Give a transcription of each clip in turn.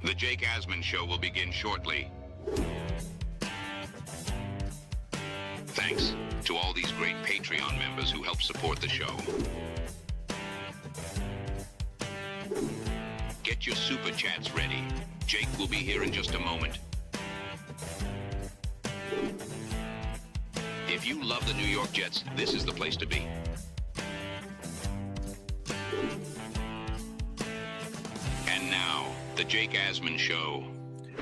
The Jake Asman Show will begin shortly. Thanks to all these great Patreon members who help support the show. Get your super chats ready. Jake will be here in just a moment. If you love the New York Jets, this is the place to be. And now, the Jake Asman Show.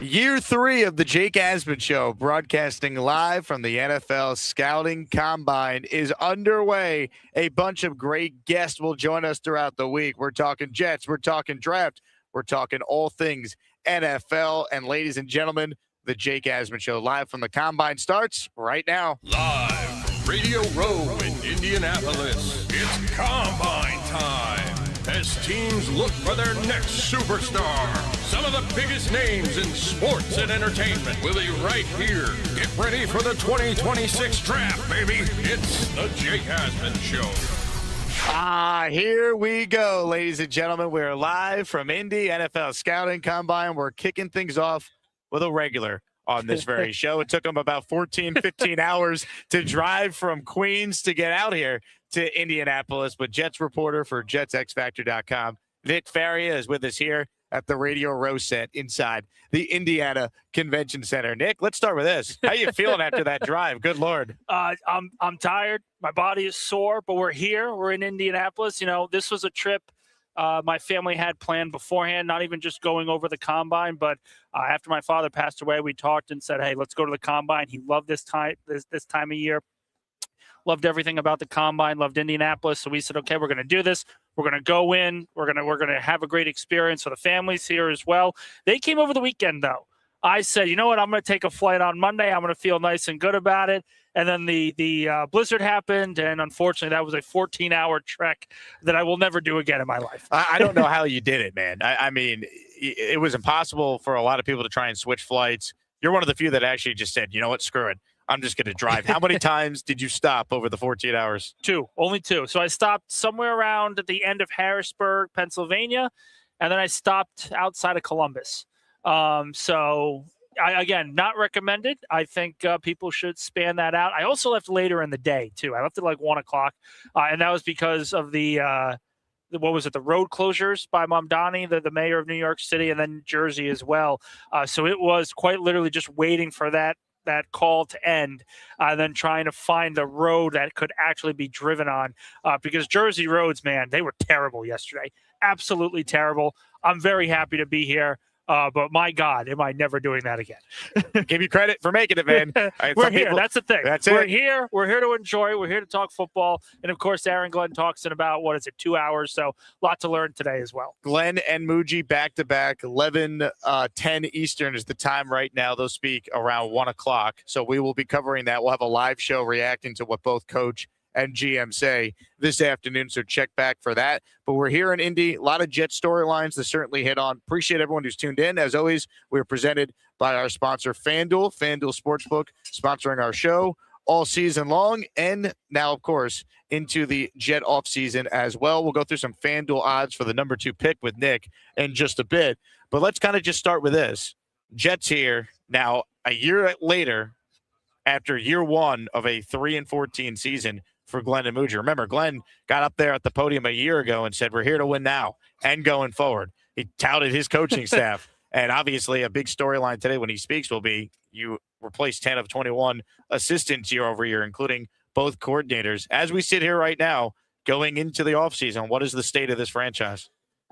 Year 3 of the Jake Asman Show, broadcasting live from the NFL Scouting Combine, is underway. A bunch of great guests will join us throughout the week. We're talking Jets, we're talking draft, we're talking all things NFL. And ladies and gentlemen, the Jake Asman Show live from the Combine starts right now. Live from Radio Row in Indianapolis, it's Combine time. As teams look for their next superstar, some of the biggest names in sports and entertainment will be right here. Get ready for the 2026 draft, baby. It's the Jake Asman Show. Here we go, ladies and gentlemen. We're live from Indy NFL Scouting Combine. We're kicking things off with a regular on this very show. It took them about 15 hours to drive from Queens to get out here to Indianapolis. But Jets reporter for JetsXFactor.com, Nick Faria, is with us here at the Radio Row set inside the Indiana Convention Center. Nick, let's start with this. How you feeling after that drive? Good Lord. I'm tired. My body is sore, but we're here. We're in Indianapolis. You know, this was a trip my family had planned beforehand, not even just going over the Combine, but after my father passed away, we talked and said, hey, let's go to the Combine. He loved this time of year. Loved everything about the Combine, loved Indianapolis. So we said, okay, we're going to do this. We're going to go in. We're going to have a great experience. So the family's here as well. They came over the weekend, though. I said, you know what? I'm going to take a flight on Monday. I'm going to feel nice and good about it. And then the blizzard happened, and unfortunately, that was a 14-hour trek that I will never do again in my life. I don't know how you did it, man. I mean, it was impossible for a lot of people to try and switch flights. You're one of the few that actually just said, you know what, screw it. I'm just going to drive. How many times did you stop over the 14 hours? Only two. So I stopped somewhere around at the end of Harrisburg, Pennsylvania, and then I stopped outside of Columbus. Again, not recommended. I think people should span that out. I also left later in the day, too. I left at like 1 o'clock, and that was because of the road closures by Mamdani, the mayor of New York City, and then Jersey as well. So it was quite literally just waiting for that call to end, then trying to find the road that could actually be driven on, because Jersey roads, man, they were terrible yesterday. Absolutely terrible. I'm very happy to be here. But my God, am I never doing that again? Give you credit for making it, man. We're here. That's the thing. We're here. We're here to enjoy. We're here to talk football. And, of course, Aaron Glenn talks in about, 2 hours? So a lot to learn today as well. Glenn and Muji back-to-back, 11:10 Eastern is the time right now. They'll speak around 1 o'clock. So we will be covering that. We'll have a live show reacting to what both coach and GM say this afternoon, so check back for that. But we're here in Indy. A lot of Jet storylines to certainly hit on. Appreciate everyone who's tuned in. As always, we're presented by our sponsor, FanDuel Sportsbook, sponsoring our show all season long, and now, of course, into the Jet offseason as well. We'll go through some FanDuel odds for the number 2 pick with Nick in just a bit. But let's kind of just start with this. Jets here now a year later, after year 1 of a 3-14 season for Glenn and Muji. Remember, Glenn got up there at the podium a year ago and said, we're here to win now and going forward. He touted his coaching staff. And obviously a big storyline today when he speaks will be you replaced 10 of 21 assistants year over year, including both coordinators. As we sit here right now, going into the offseason, what is the state of this franchise?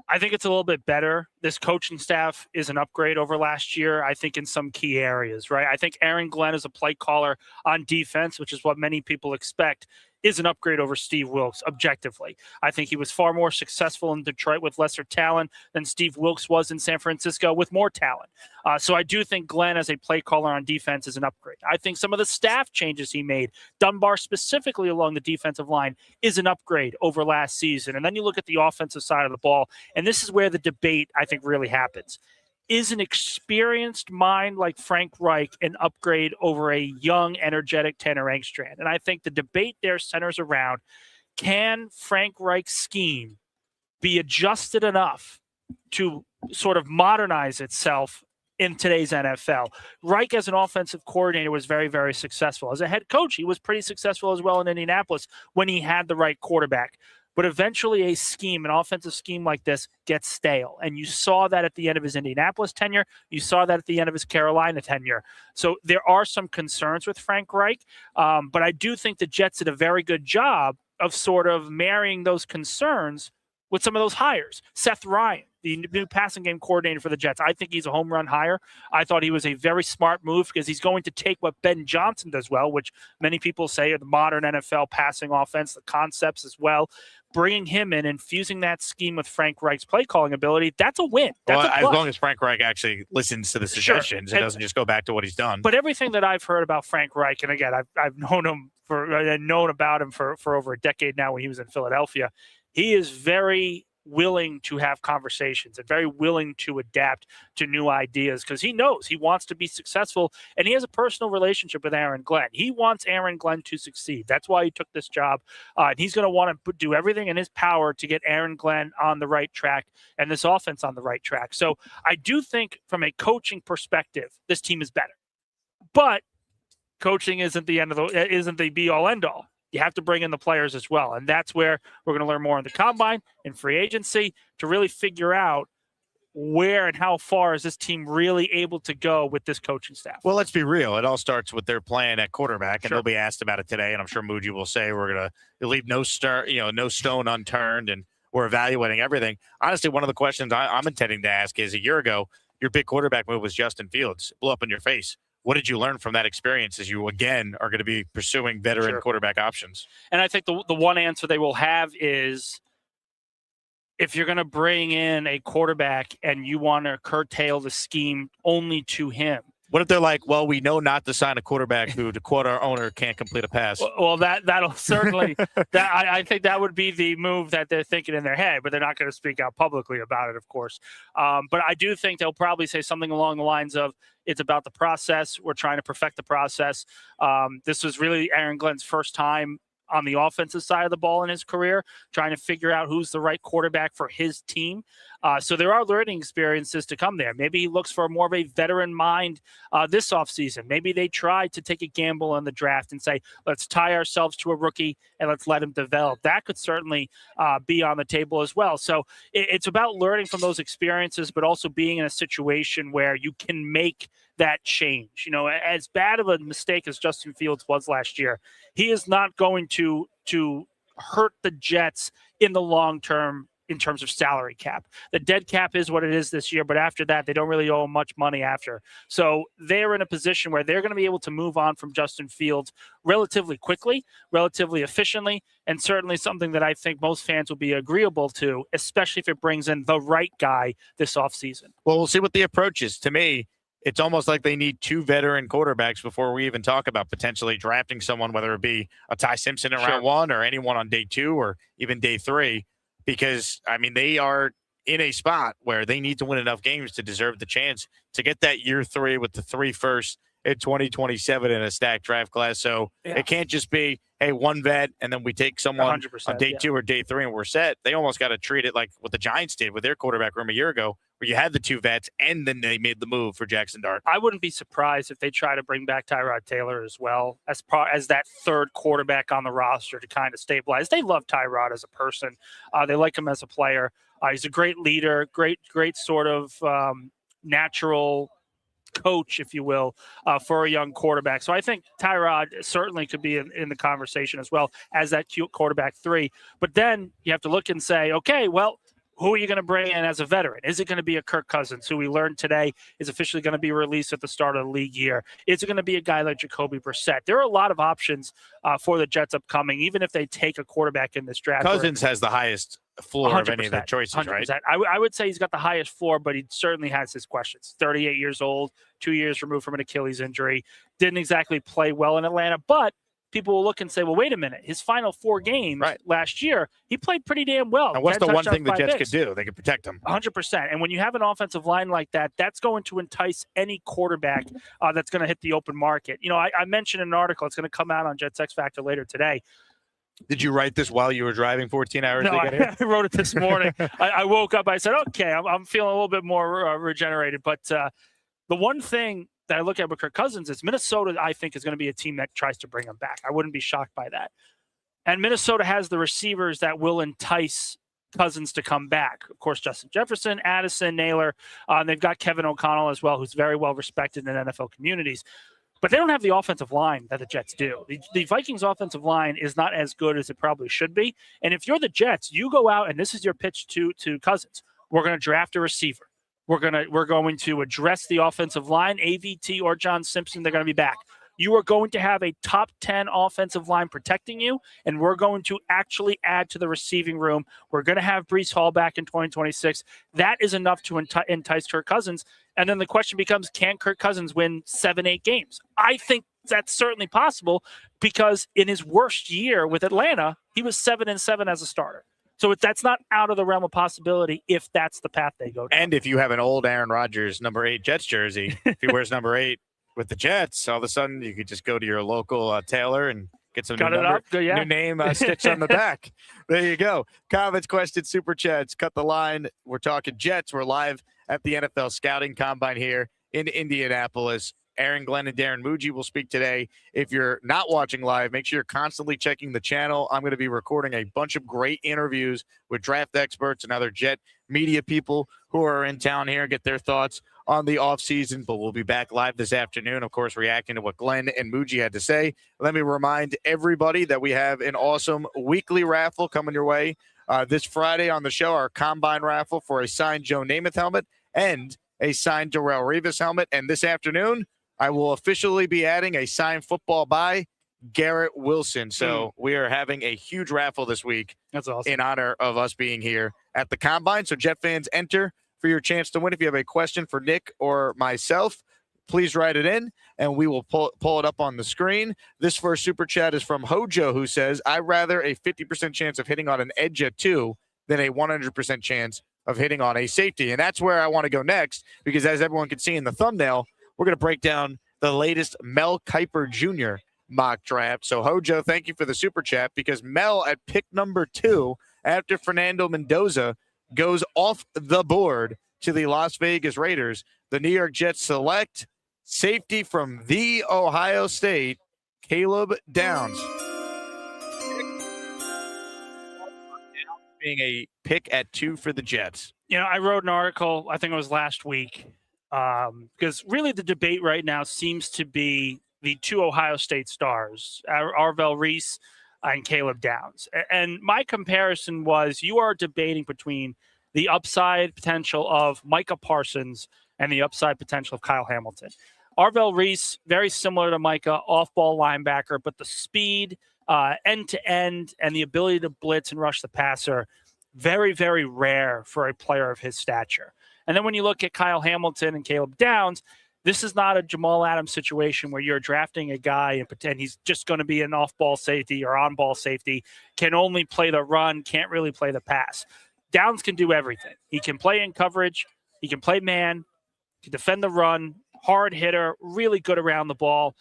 I think it's a little bit better. This coaching staff is an upgrade over last year, I think, in some key areas, right? I think Aaron Glenn is a play caller on defense, which is what many people expect, is an upgrade over Steve Wilks objectively. I think he was far more successful in Detroit with lesser talent than Steve Wilks was in San Francisco with more talent. So I do think Glenn as a play caller on defense is an upgrade. I think some of the staff changes he made, Dunbar specifically along the defensive line, is an upgrade over last season. And then you look at the offensive side of the ball, and this is where the debate, I think, really happens. Is an experienced mind like Frank Reich an upgrade over a young, energetic Tanner Engstrand? And I think the debate there centers around, can Frank Reich's scheme be adjusted enough to sort of modernize itself in today's NFL. Reich, as an offensive coordinator, was very, very successful. As a head coach, he was pretty successful as well in Indianapolis when he had the right quarterback. But eventually an offensive scheme like this gets stale. And you saw that at the end of his Indianapolis tenure. You saw that at the end of his Carolina tenure. So there are some concerns with Frank Reich. But I do think the Jets did a very good job of sort of marrying those concerns with some of those hires. Seth Ryan, the new passing game coordinator for the Jets, I think he's a home run hire. I thought he was a very smart move because he's going to take what Ben Johnson does well, which many people say are the modern NFL passing offense, the concepts as well. Bringing him in and fusing that scheme with Frank Reich's play calling ability, that's a win. That's as long as Frank Reich actually listens to the suggestions, sure. and doesn't just go back to what he's done. But everything that I've heard about Frank Reich, and again, I've known about him for over a decade now when he was in Philadelphia, he is very willing to have conversations and very willing to adapt to new ideas because he knows he wants to be successful, and he has a personal relationship with Aaron Glenn. He wants Aaron Glenn to succeed. That's why he took this job, and he's going to want to do everything in his power to get Aaron Glenn on the right track and this offense on the right track. So I do think from a coaching perspective, this team is better, but coaching isn't the be-all, end-all. You have to bring in the players as well. And that's where we're going to learn more in the combine and free agency to really figure out where and how far is this team really able to go with this coaching staff. Well, let's be real. It all starts with their plan at quarterback, and Sure. they'll be asked about it today. And I'm sure Muji will say we're going to leave no stone unturned, and we're evaluating everything. Honestly, one of the questions I'm intending to ask is, a year ago, your big quarterback move was Justin Fields. It blew up in your face. What did you learn from that experience as you, again, are going to be pursuing veteran Sure. quarterback options? And I think the one answer they will have is if you're going to bring in a quarterback and you want to curtail the scheme only to him. What if they're like, well, we know not to sign a quarterback who, to quote our owner, can't complete a pass? Well, that'll certainly I think that would be the move that they're thinking in their head, but they're not going to speak out publicly about it, of course. But I do think they'll probably say something along the lines of, it's about the process. We're trying to perfect the process. This was really Aaron Glenn's first time on the offensive side of the ball in his career, trying to figure out who's the right quarterback for his team. So there are learning experiences to come there. Maybe he looks for more of a veteran mind this offseason. Maybe they try to take a gamble on the draft and say, let's tie ourselves to a rookie and let's let him develop. That could certainly be on the table as well. So it's about learning from those experiences, but also being in a situation where you can make that change. You know, as bad of a mistake as Justin Fields was last year, he is not going to hurt the Jets in the long term in terms of salary cap. The dead cap is what it is this year, but after that, they don't really owe much money after. So they're in a position where they're going to be able to move on from Justin Fields relatively quickly, relatively efficiently, and certainly something that I think most fans will be agreeable to, especially if it brings in the right guy this offseason. Well, we'll see what the approach is. To me, it's almost like they need two veteran quarterbacks before we even talk about potentially drafting someone, whether it be a Ty Simpson in round one or anyone on day 2 or even day 3. Because, I mean, they are in a spot where they need to win enough games to deserve the chance to get that year 3 with the 3 firsts in 2027 in a stacked draft class. So It can't just be, hey, one vet, and then we take someone on day 2 or day 3 and we're set. They almost got to treat it like what the Giants did with their quarterback room a year ago, where you had the 2 vets and then they made the move for Jackson Dart. I wouldn't be surprised if they try to bring back Tyrod Taylor as well as that third quarterback on the roster to kind of stabilize. They love Tyrod as a person. They like him as a player. He's a great leader, great sort of natural coach, if you will, for a young quarterback. So I think Tyrod certainly could be in the conversation as well as that cute quarterback 3. But then you have to look and say, okay, well, who are you going to bring in as a veteran? Is it going to be a Kirk Cousins, who we learned today is officially going to be released at the start of the league year? Is it going to be a guy like Jacoby Brissett? There are a lot of options for the Jets upcoming, even if they take a quarterback in this draft. Cousins has the highest floor of any of the choices, 100%. Right? I would say he's got the highest floor, but he certainly has his questions. 38 years old, 2 years removed from an Achilles injury. Didn't exactly play well in Atlanta, but people will look and say, well, wait a minute. His final 4 games last year, he played pretty damn well. And what's the one thing the Jets could do? They could protect him. 100%. And when you have an offensive line like that, that's going to entice any quarterback that's going to hit the open market. You know, I mentioned in an article, it's going to come out on Jets X Factor later today. Did you write this while you were driving 14 hours No, to get here? I wrote it this morning. I woke up. I said, okay, I'm feeling a little bit more regenerated. But the one thing that I look at with Kirk Cousins is Minnesota, I think, is going to be a team that tries to bring him back. I wouldn't be shocked by that. And Minnesota has the receivers that will entice Cousins to come back. Of course, Justin Jefferson, Addison, Naylor. They've got Kevin O'Connell as well, who's very well respected in NFL communities. But they don't have the offensive line that the Jets do. The Vikings' offensive line is not as good as it probably should be. And if you're the Jets, you go out and this is your pitch to Cousins. We're going to draft a receiver. We're going to address the offensive line. AVT or John Simpson, they're going to be back. You are going to have a top 10 offensive line protecting you, and we're going to actually add to the receiving room. We're going to have Breece Hall back in 2026. That is enough to entice Kirk Cousins. And then the question becomes, can Kirk Cousins win 7-8 games? I think that's certainly possible because in his worst year with Atlanta, he was 7-7 as a starter. So that's not out of the realm of possibility if that's the path they go down. And if you have an old Aaron Rodgers number 8 Jets jersey, if he wears number 8 with the Jets, all of a sudden you could just go to your local tailor and get some new name stitched on the back. There you go. Comments, questions, super chats. Cut the line. We're talking Jets. We're live at the NFL Scouting Combine here in Indianapolis. Aaron Glenn and Darren Muji will speak today. If you're not watching live, make sure you're constantly checking the channel. I'm going to be recording a bunch of great interviews with draft experts and other Jet media people who are in town here, get their thoughts on the offseason. But we'll be back live this afternoon, of course, reacting to what Glenn and Muji had to say. Let me remind everybody that we have an awesome weekly raffle coming your way this Friday on the show, our Combine raffle for a signed Joe Namath helmet and a signed Darrelle Revis helmet. And this afternoon, I will officially be adding a signed football by Garrett Wilson. So we are having a huge raffle this week. That's awesome. In honor of us being here at the Combine. So Jet fans, enter for your chance to win. If you have a question for Nick or myself, please write it in, and we will pull it up on the screen. This first super chat is from Hojo, who says, I'd rather a 50% chance of hitting on an edge at 2 than a 100% chance of hitting on a safety. And that's where I want to go next, because as everyone can see in the thumbnail, we're going to break down the latest Mel Kiper Jr. mock draft. So, Hojo, thank you for the super chat, because Mel at pick number 2 after Fernando Mendoza goes off the board to the Las Vegas Raiders. The New York Jets select safety from the Ohio State, Caleb Downs. Being a pick at 2 for the Jets. You know, I wrote an article, I think it was last week, because really the debate right now seems to be the 2 Ohio State stars, Arvell Reese and Caleb Downs. And my comparison was, you are debating between the upside potential of Micah Parsons and the upside potential of Kyle Hamilton. Arvell Reese, very similar to Micah, off-ball linebacker, but the speed, end-to-end, and the ability to blitz and rush the passer, very, very rare for a player of his stature. And then when you look at Kyle Hamilton and Caleb Downs, this is not a Jamal Adams situation where you're drafting a guy and pretend he's just going to be an off-ball safety or on-ball safety, can only play the run, can't really play the pass. Downs can do everything. He can play in coverage. He can play man. He can defend the run. Hard hitter. Really good around the ball.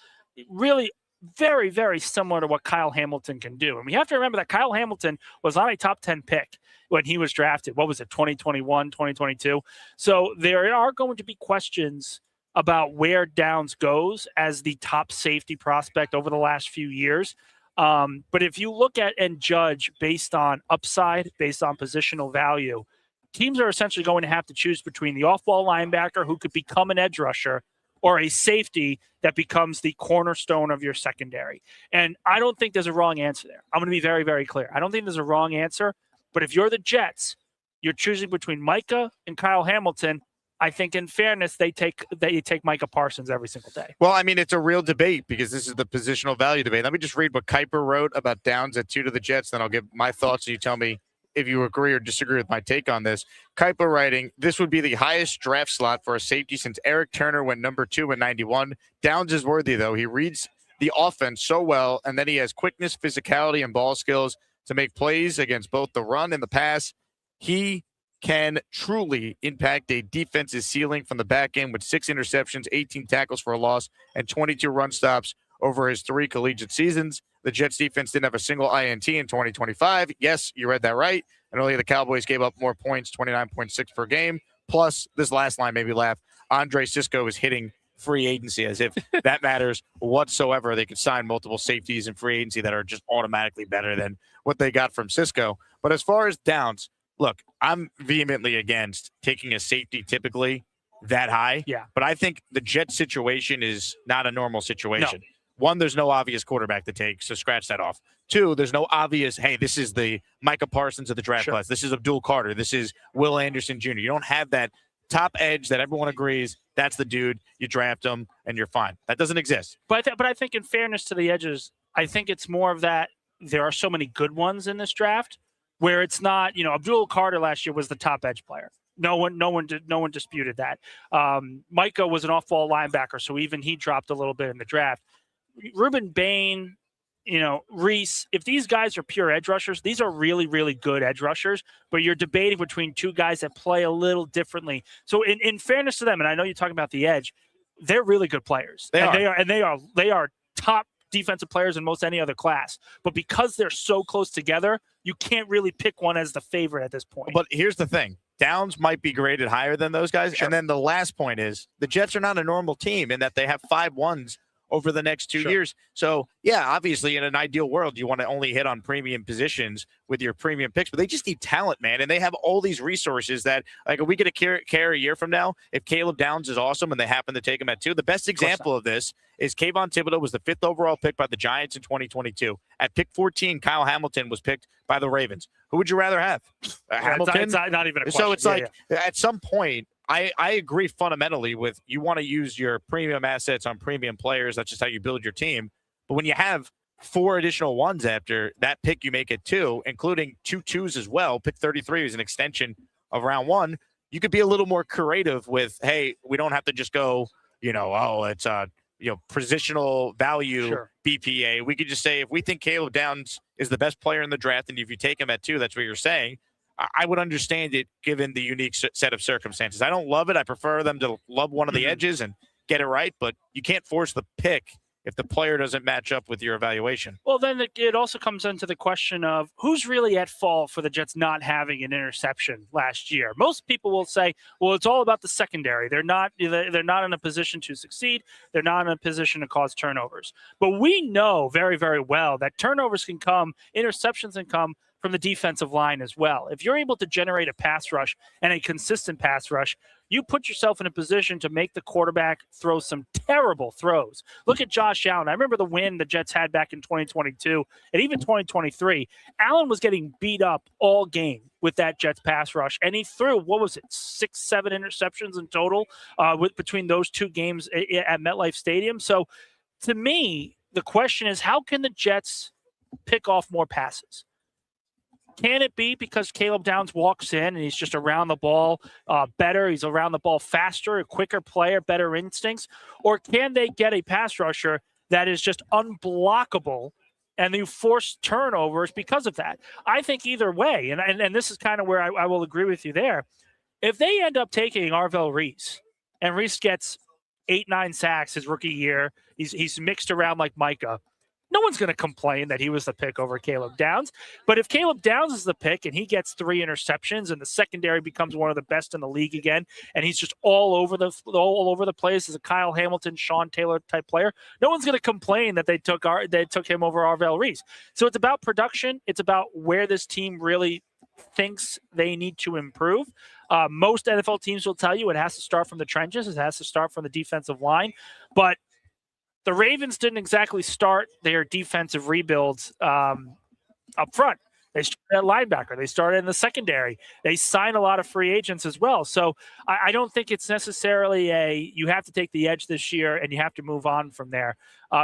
Really very, very similar to what Kyle Hamilton can do. And we have to remember that Kyle Hamilton was not a top 10 pick when he was drafted. What was it, 2021, 2022? So there are going to be questions about where Downs goes as the top safety prospect over the last few years. But if you look at and judge based on upside, based on positional value, teams are essentially going to have to choose between the off-ball linebacker who could become an edge rusher or a safety that becomes the cornerstone of your secondary. And I don't think there's a wrong answer there. I'm going to be very, very clear. I don't think there's a wrong answer. But if you're the Jets, you're choosing between Micah and Kyle Hamilton. I think in fairness, they take Micah Parsons every single day. Well, I mean, it's a real debate because this is the positional value debate. Let me just read what Kiper wrote about Downs at 2 to the Jets, then I'll give my thoughts and you tell me if you agree or disagree with my take on this. Kiper writing, this would be the highest draft slot for a safety since Eric Turner went number 2 in 91. Downs is worthy, though. He reads the offense so well, and then he has quickness, physicality, and ball skills to make plays against both the run and the pass. He can truly impact a defense's ceiling from the back end with 6 interceptions, 18 tackles for a loss, and 22 run stops over his 3 collegiate seasons. The Jets defense didn't have a single INT in 2025. Yes, you read that right. And earlier the Cowboys gave up more points, 29.6 per game. Plus, this last line made me laugh. Andre Sisco is hitting free agency as if that matters whatsoever. They could sign multiple safeties in free agency that are just automatically better than what they got from Sisco. But as far as Downs, look, I'm vehemently against taking a safety typically that high. Yeah. But I think the Jets situation is not a normal situation. No. One, there's no obvious quarterback to take, so scratch that off. Two, there's no obvious, hey, this is the Micah Parsons of the draft class. This is Abdul Carter. This is Will Anderson Jr. You don't have that top edge that everyone agrees that's the dude. You draft him and you're fine. That doesn't exist. But I think in fairness to the edges, I think it's more of that there are so many good ones in this draft where it's not, Abdul Carter last year was the top edge player. No one disputed that. Micah was an off-ball linebacker, so even he dropped a little bit in the draft. Ruben Bain, Reese, if these guys are pure edge rushers, these are really, really good edge rushers, but you're debating between two guys that play a little differently. So in fairness to them, and I know you're talking about the edge, they're really good players. They are top defensive players in most any other class. But because they're so close together, you can't really pick one as the favorite at this point. But here's the thing. Downs might be graded higher than those guys. Sure. And then the last point is the Jets are not a normal team in that they have 5 ones over the next 2 years. So, yeah, obviously in an ideal world, you want to only hit on premium positions with your premium picks, but they just need talent, man. And they have all these resources that, like, are we going to care a year from now if Caleb Downs is awesome and they happen to take him at 2? The best example of this is Kayvon Thibodeau was the 5th overall pick by the Giants in 2022. At pick 14, Kyle Hamilton was picked by the Ravens. Who would you rather have? Hamilton? It's not even a question. So it's at some point, I agree fundamentally with you want to use your premium assets on premium players. That's just how you build your team. But when you have 4 additional ones after that pick, you make it 2, including 2 2s as well. Pick 33 is an extension of round 1. You could be a little more creative with, hey, we don't have to just go, it's positional value BPA. We could just say if we think Caleb Downs is the best player in the draft, and if you take him at 2, that's what you're saying. I would understand it given the unique set of circumstances. I don't love it. I prefer them to love one of the edges and get it right, but you can't force the pick if the player doesn't match up with your evaluation. Well, then it also comes into the question of who's really at fault for the Jets not having an interception last year. Most people will say, well, it's all about the secondary. They're not in a position to succeed. They're not in a position to cause turnovers. But we know very, very well that turnovers can come, interceptions can come from the defensive line as well. If you're able to generate a pass rush and a consistent pass rush, you put yourself in a position to make the quarterback throw some terrible throws. Look at Josh Allen. I remember the win the Jets had back in 2022 and even 2023. Allen was getting beat up all game with that Jets pass rush, and he threw, 6-7 interceptions in total between those 2 games at MetLife Stadium. So to me, the question is, how can the Jets pick off more passes? Can it be because Caleb Downs walks in and he's just around the ball better? He's around the ball faster, a quicker player, better instincts? Or can they get a pass rusher that is just unblockable and you force turnovers because of that? I think either way, and this is kind of where I will agree with you there. If they end up taking Arvell Reese and Reese gets 8-9 sacks his rookie year, he's mixed around like Micah, no one's going to complain that he was the pick over Caleb Downs. But if Caleb Downs is the pick and he gets 3 interceptions and the secondary becomes one of the best in the league again, and he's just all over the place as a Kyle Hamilton, Sean Taylor type player, no one's going to complain that they took him over Arvell Reese. So it's about production. It's about where this team really thinks they need to improve. Most NFL teams will tell you it has to start from the trenches. It has to start from the defensive line. But the Ravens didn't exactly start their defensive rebuilds up front. They started at linebacker. They started in the secondary. They signed a lot of free agents as well. So I don't think it's necessarily you have to take the edge this year and you have to move on from there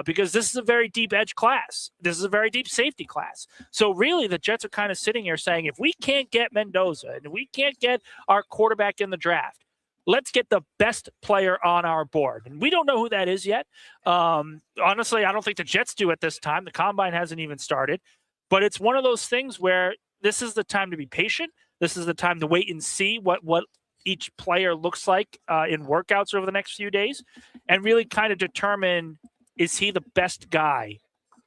because this is a very deep edge class. This is a very deep safety class. So really the Jets are kind of sitting here saying, if we can't get Mendoza and we can't get our quarterback in the draft, let's get the best player on our board. And we don't know who that is yet. Honestly, I don't think the Jets do at this time. The combine hasn't even started. But it's one of those things where this is the time to be patient. This is the time to wait and see what each player looks like in workouts over the next few days and really kind of determine, is he the best guy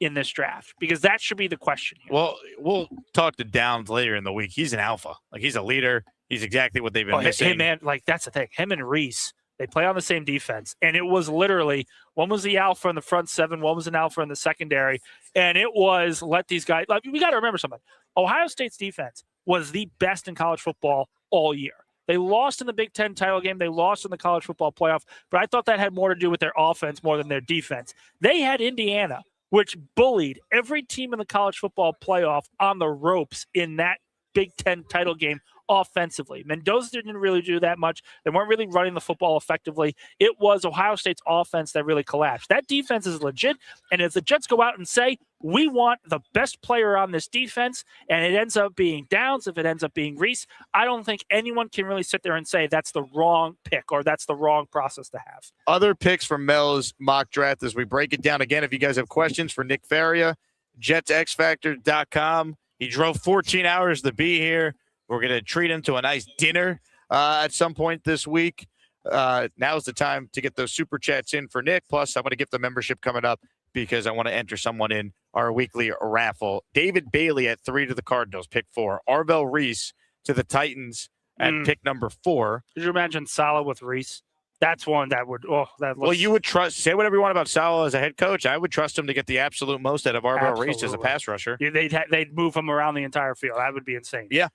in this draft? Because that should be the question here. Well, we'll talk to Downs later in the week. He's an alpha. Like, he's a leader. He's exactly what they've been missing. Hey, man, like, that's the thing. Him and Reese, they play on the same defense. And it was literally, one was the alpha in the front seven, one was an alpha in the secondary. And it was, let these guys, like, we got to remember something. Ohio State's defense was the best in college football all year. They lost in the Big Ten title game. They lost in the college football playoff. But I thought that had more to do with their offense more than their defense. They had Indiana, which bullied every team in the college football playoff on the ropes in that Big Ten title game offensively. Mendoza didn't really do that much. They weren't really running the football effectively. It was Ohio State's offense that really collapsed. That defense is legit, and if the Jets go out and say, we want the best player on this defense, and it ends up being Downs, if it ends up being Reese, I don't think anyone can really sit there and say that's the wrong pick or that's the wrong process to have. Other picks from Mel's mock draft as we break it down again. If you guys have questions for Nick Faria, JetsXFactor.com. He drove 14 hours to be here. We're going to treat him to a nice dinner at some point this week. Now's the time to get those super chats in for Nick. Plus, I'm going to get the membership coming up because I want to enter someone in our weekly raffle. David Bailey at 3 to the Cardinals, pick 4. Arvell Reese to the Titans at pick number 4. Could you imagine Saleh with Reese? That's one that would, Well, you would trust, say whatever you want about Saleh as a head coach. I would trust him to get the absolute most out of Arvell Reese as a pass rusher. Yeah, they'd move him around the entire field. That would be insane. Yeah.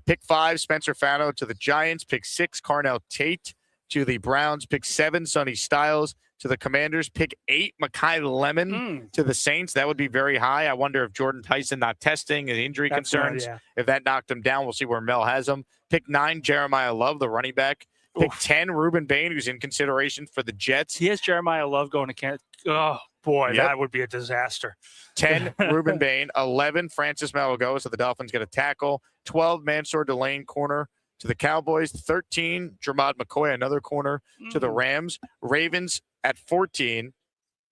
Pick 5, Spencer Fano to the Giants. Pick 6, Carnell Tate to the Browns. Pick 7, Sonny Styles to the Commanders. Pick 8, Mekhi Lemon to the Saints. That would be very high. I wonder if Jordan Tyson not testing and injury concerns, if that knocked him down. We'll see where Mel has him. Pick 9, Jeremiah Love, the running back. Pick 10, Reuben Bain, who's in consideration for the Jets. He has Jeremiah Love going to Kansas. Oh, boy, that would be a disaster. 10, Reuben Bain. 11, Francis Maligoa, so the Dolphins get a tackle. 12, Mansour Delane, corner to the Cowboys. 13, Jermod McCoy, another corner to the Rams. Ravens at 14.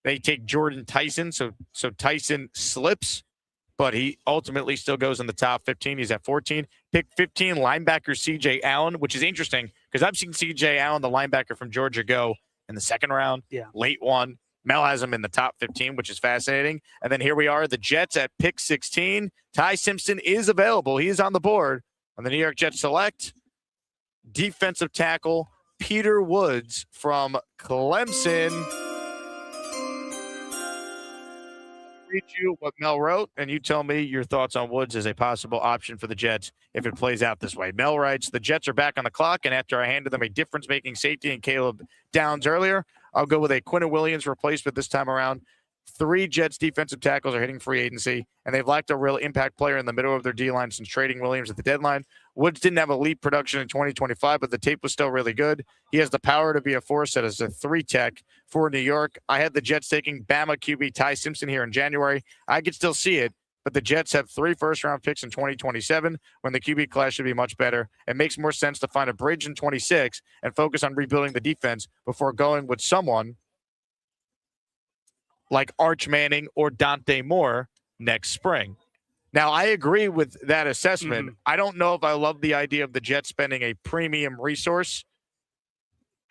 They take Jordan Tyson, so Tyson slips, but he ultimately still goes in the top 15. He's at 14. Pick 15, linebacker C.J. Allen, which is interesting because I've seen C.J. Allen, the linebacker from Georgia, go in the second round, late one. Mel has him in the top 15, which is fascinating. And then here we are, the Jets at pick 16. Ty Simpson is available. He is on the board. On the New York Jets select defensive tackle Peter Woods from Clemson. Read you what Mel wrote, and you tell me your thoughts on Woods as a possible option for the Jets if it plays out this way. Mel writes, the Jets are back on the clock, and after I handed them a difference-making safety in Caleb Downs earlier, I'll go with a Quinton Williams replacement this time around. 3 Jets defensive tackles are hitting free agency, and they've lacked a real impact player in the middle of their D-line since trading Williams at the deadline. Woods didn't have elite production in 2025, but the tape was still really good. He has the power to be a force that is a 3-tech for New York. I had the Jets taking Bama QB Ty Simpson here in January. I could still see it, but the Jets have 3 first-round picks in 2027 when the QB class should be much better. It makes more sense to find a bridge in 26 and focus on rebuilding the defense before going with someone like Arch Manning or Dante Moore next spring. Now, I agree with that assessment. I don't know if I love the idea of the Jets spending a premium resource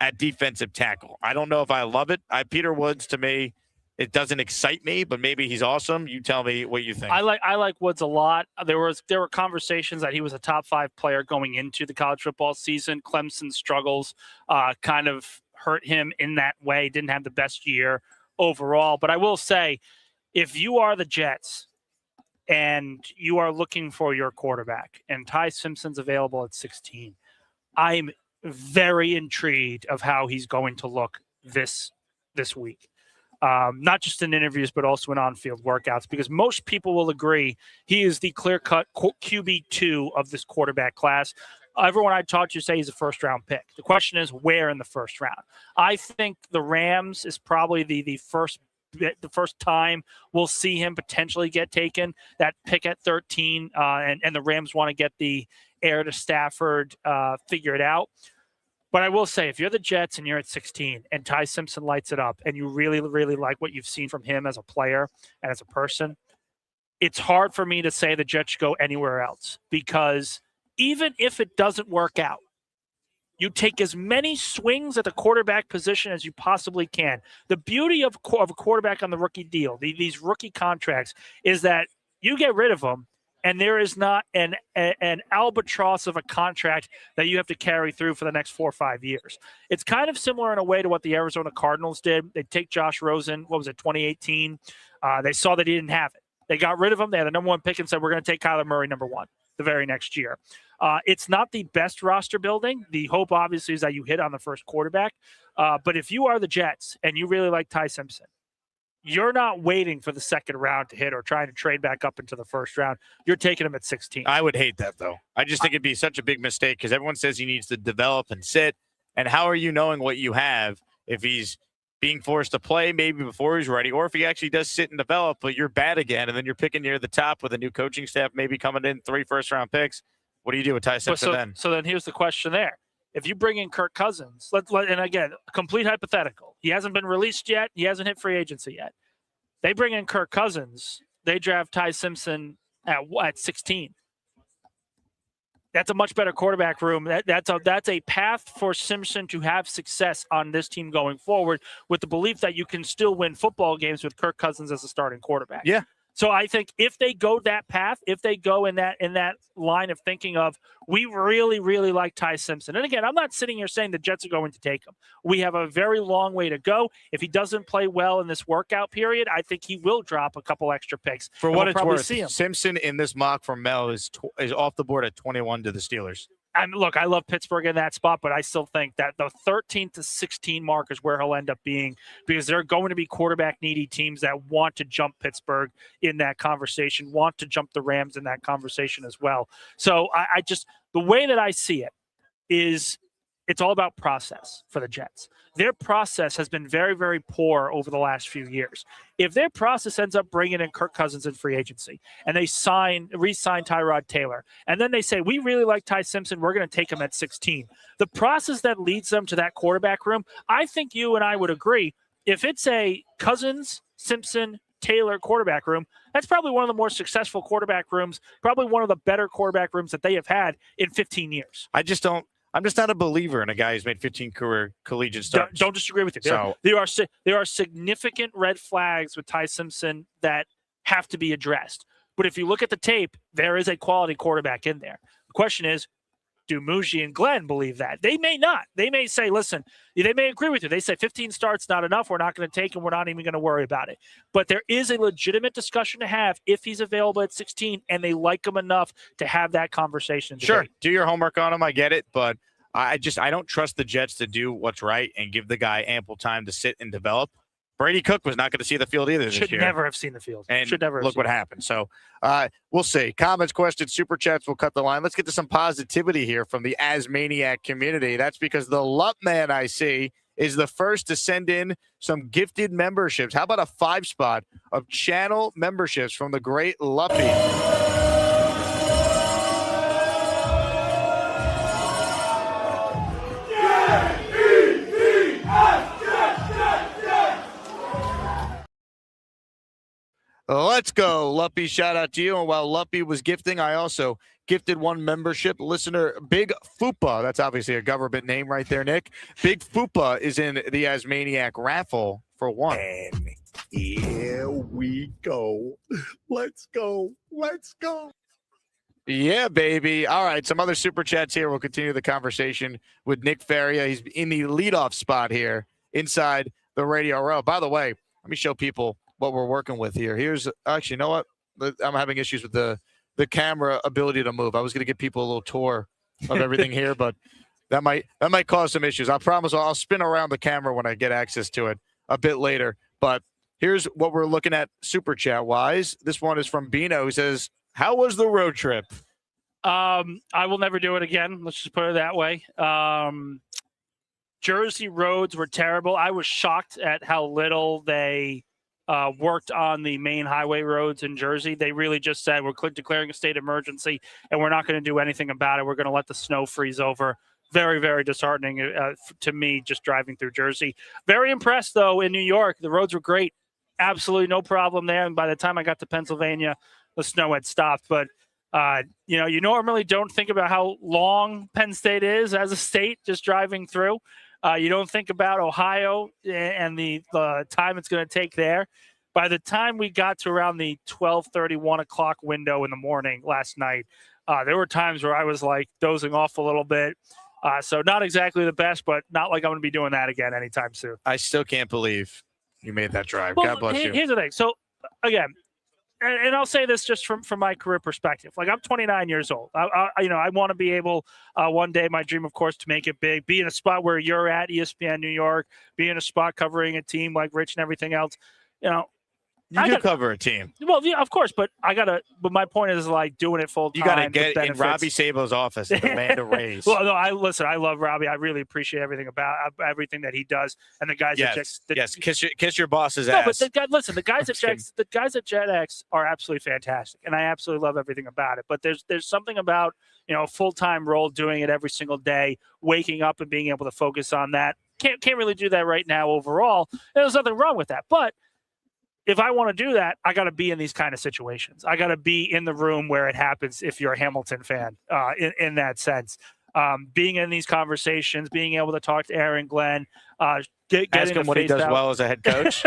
at defensive tackle. I don't know if I love it. Peter Woods, to me, it doesn't excite me, but maybe he's awesome. You tell me what you think. I like Woods a lot. There were conversations that he was a top 5 player going into the college football season. Clemson's struggles kind of hurt him in that way. Didn't have the best year overall. But I will say, if you are the Jets and you are looking for your quarterback and Ty Simpson's available at 16, I'm very intrigued of how he's going to look this week. Not just in interviews, but also in on-field workouts, because most people will agree he is the clear-cut QB2 of this quarterback class. Everyone I talked to say he's a first-round pick. The question is, where in the first round? I think the Rams is probably the first time we'll see him potentially get taken. That pick at 13, and the Rams want to get the heir to Stafford figured out. But I will say, if you're the Jets and you're at 16 and Ty Simpson lights it up and you really, really like what you've seen from him as a player and as a person, it's hard for me to say the Jets should go anywhere else, because even if it doesn't work out, You take as many swings at the quarterback position as you possibly can. The beauty of a quarterback on the rookie deal, these rookie contracts, is that you get rid of them, and there is not an albatross of a contract that you have to carry through for the next 4 or 5 years. It's kind of similar in a way to what the Arizona Cardinals did. They take Josh Rosen, 2018? They saw that he didn't have it. They got rid of him. They had the number 1 pick and said, we're going to take Kyler Murray number 1 the very next year. It's not the best roster building. The hope, obviously, is that you hit on the first quarterback. But if you are the Jets and you really like Ty Simpson, you're not waiting for the second round to hit or trying to trade back up into the first round. You're taking him at 16. I would hate that, though. I just think it'd be such a big mistake because everyone says he needs to develop and sit. And how are you knowing what you have if he's being forced to play maybe before he's ready, or if he actually does sit and develop, but you're bad again, and then you're picking near the top with a new coaching staff maybe coming in 3 first-round picks? What do you do with Ty Simpson then? So then here's the question there. If you bring in Kirk Cousins, and again, complete hypothetical. He hasn't been released yet. He hasn't hit free agency yet. They bring in Kirk Cousins. They draft Ty Simpson at 16. That's a much better quarterback room. That's a path for Simpson to have success on this team going forward, with the belief that you can still win football games with Kirk Cousins as a starting quarterback. Yeah. So I think if they go that path, if they go in that line of thinking of, we really, really like Ty Simpson. And again, I'm not sitting here saying the Jets are going to take him. We have a very long way to go. If he doesn't play well in this workout period, I think he will drop a couple extra picks. For what it's worth, Simpson in this mock from Mel is off the board at 21 to the Steelers. Look, I love Pittsburgh in that spot, but I still think that the 13 to 16 mark is where he'll end up being, because there are going to be quarterback-needy teams that want to jump Pittsburgh in that conversation, want to jump the Rams in that conversation as well. So I just – the way that I see it is it's all about process for the Jets. Their process has been very, very poor over the last few years. If their process ends up bringing in Kirk Cousins in free agency and they re-sign Tyrod Taylor, and then they say, we really like Ty Simpson, we're going to take him at 16. The process that leads them to that quarterback room, I think you and I would agree, if it's a Cousins, Simpson, Taylor quarterback room, that's probably one of the more successful quarterback rooms, probably one of the better quarterback rooms that they have had in 15 years. I'm just not a believer in a guy who's made 15 career collegiate starts. Don't disagree with you. There are significant red flags with Ty Simpson that have to be addressed. But if you look at the tape, there is a quality quarterback in there. The question is, do Muji and Glenn believe that? They may not. They may say, listen, they may agree with you. They say 15 starts not enough. We're not going to take him. We're not even going to worry about it. But there is a legitimate discussion to have if he's available at 16 and they like him enough to have that conversation. Sure. Do your homework on him. I get it. But I don't trust the Jets to do what's right and give the guy ample time to sit and develop. Brady Cook was not going to see the field either this year. Should never have seen the field. And look what happened. So we'll see. Comments, questions, super chats will cut the line. Let's get to some positivity here from the Asmaniac community. That's because the Lup Man I see is the first to send in some gifted memberships. How about a 5-spot of channel memberships from the great Luppy? Let's go, Luppy. Shout out to you. And while Luppy was gifting, I also gifted one membership. Listener Big Fupa, that's obviously a government name right there, Nick. Big Fupa is in the Asmaniac raffle for one. And here we go. Let's go. Let's go. Yeah, baby. All right, some other super chats here. We'll continue the conversation with Nick Faria. He's in the leadoff spot here inside the Radio Row. By the way, let me show people what we're working with here. Here's actually, you know what? I'm having issues with the camera ability to move. I was going to give people a little tour of everything here, but that might cause some issues. I promise I'll spin around the camera when I get access to it a bit later. But here's what we're looking at super chat wise. This one is from Bino, who says, "How was the road trip?" I will never do it again. Let's just put it that way. Jersey roads were terrible. I was shocked at how little they worked on the main highway roads in Jersey. They really just said, we're declaring a state of emergency and we're not going to do anything about it. We're going to let the snow freeze over. Very, very disheartening to me just driving through Jersey. Very impressed, though, in New York. The roads were great. Absolutely no problem there. And by the time I got to Pennsylvania, the snow had stopped. But You normally don't think about how long Penn State is as a state just driving through. You don't think about Ohio and the time it's going to take there. By the time we got to around the 12:30, 1 o'clock window in the morning last night, there were times where I was like dozing off a little bit. So not exactly the best, but not like I'm going to be doing that again anytime soon. I still can't believe you made that drive. Well, God bless you. Here's the thing. So, again, and I'll say this just from my career perspective. Like, I'm 29 years old. I want to be able one day, my dream, of course, to make it big, be in a spot where you're at, ESPN New York, be in a spot covering a team like Rich and everything else. You do cover a team. Well, yeah, of course, but but my point is like doing it full time. You got to get in Robbie Sabo's office and demand a raise. Well, no, I love Robbie. I really appreciate everything about everything that he does, and the guys. Yes, kiss your boss's ass. But the guys at JetX are absolutely fantastic, and I absolutely love everything about it. But there's something about a full-time role, doing it every single day, waking up and being able to focus on that. Can't really do that right now overall. And there's nothing wrong with that, but if I want to do that, I got to be in these kind of situations. I got to be in the room where it happens if you're a Hamilton fan in that sense. Being in these conversations, being able to talk to Aaron Glenn. Ask him what he does well as a head coach.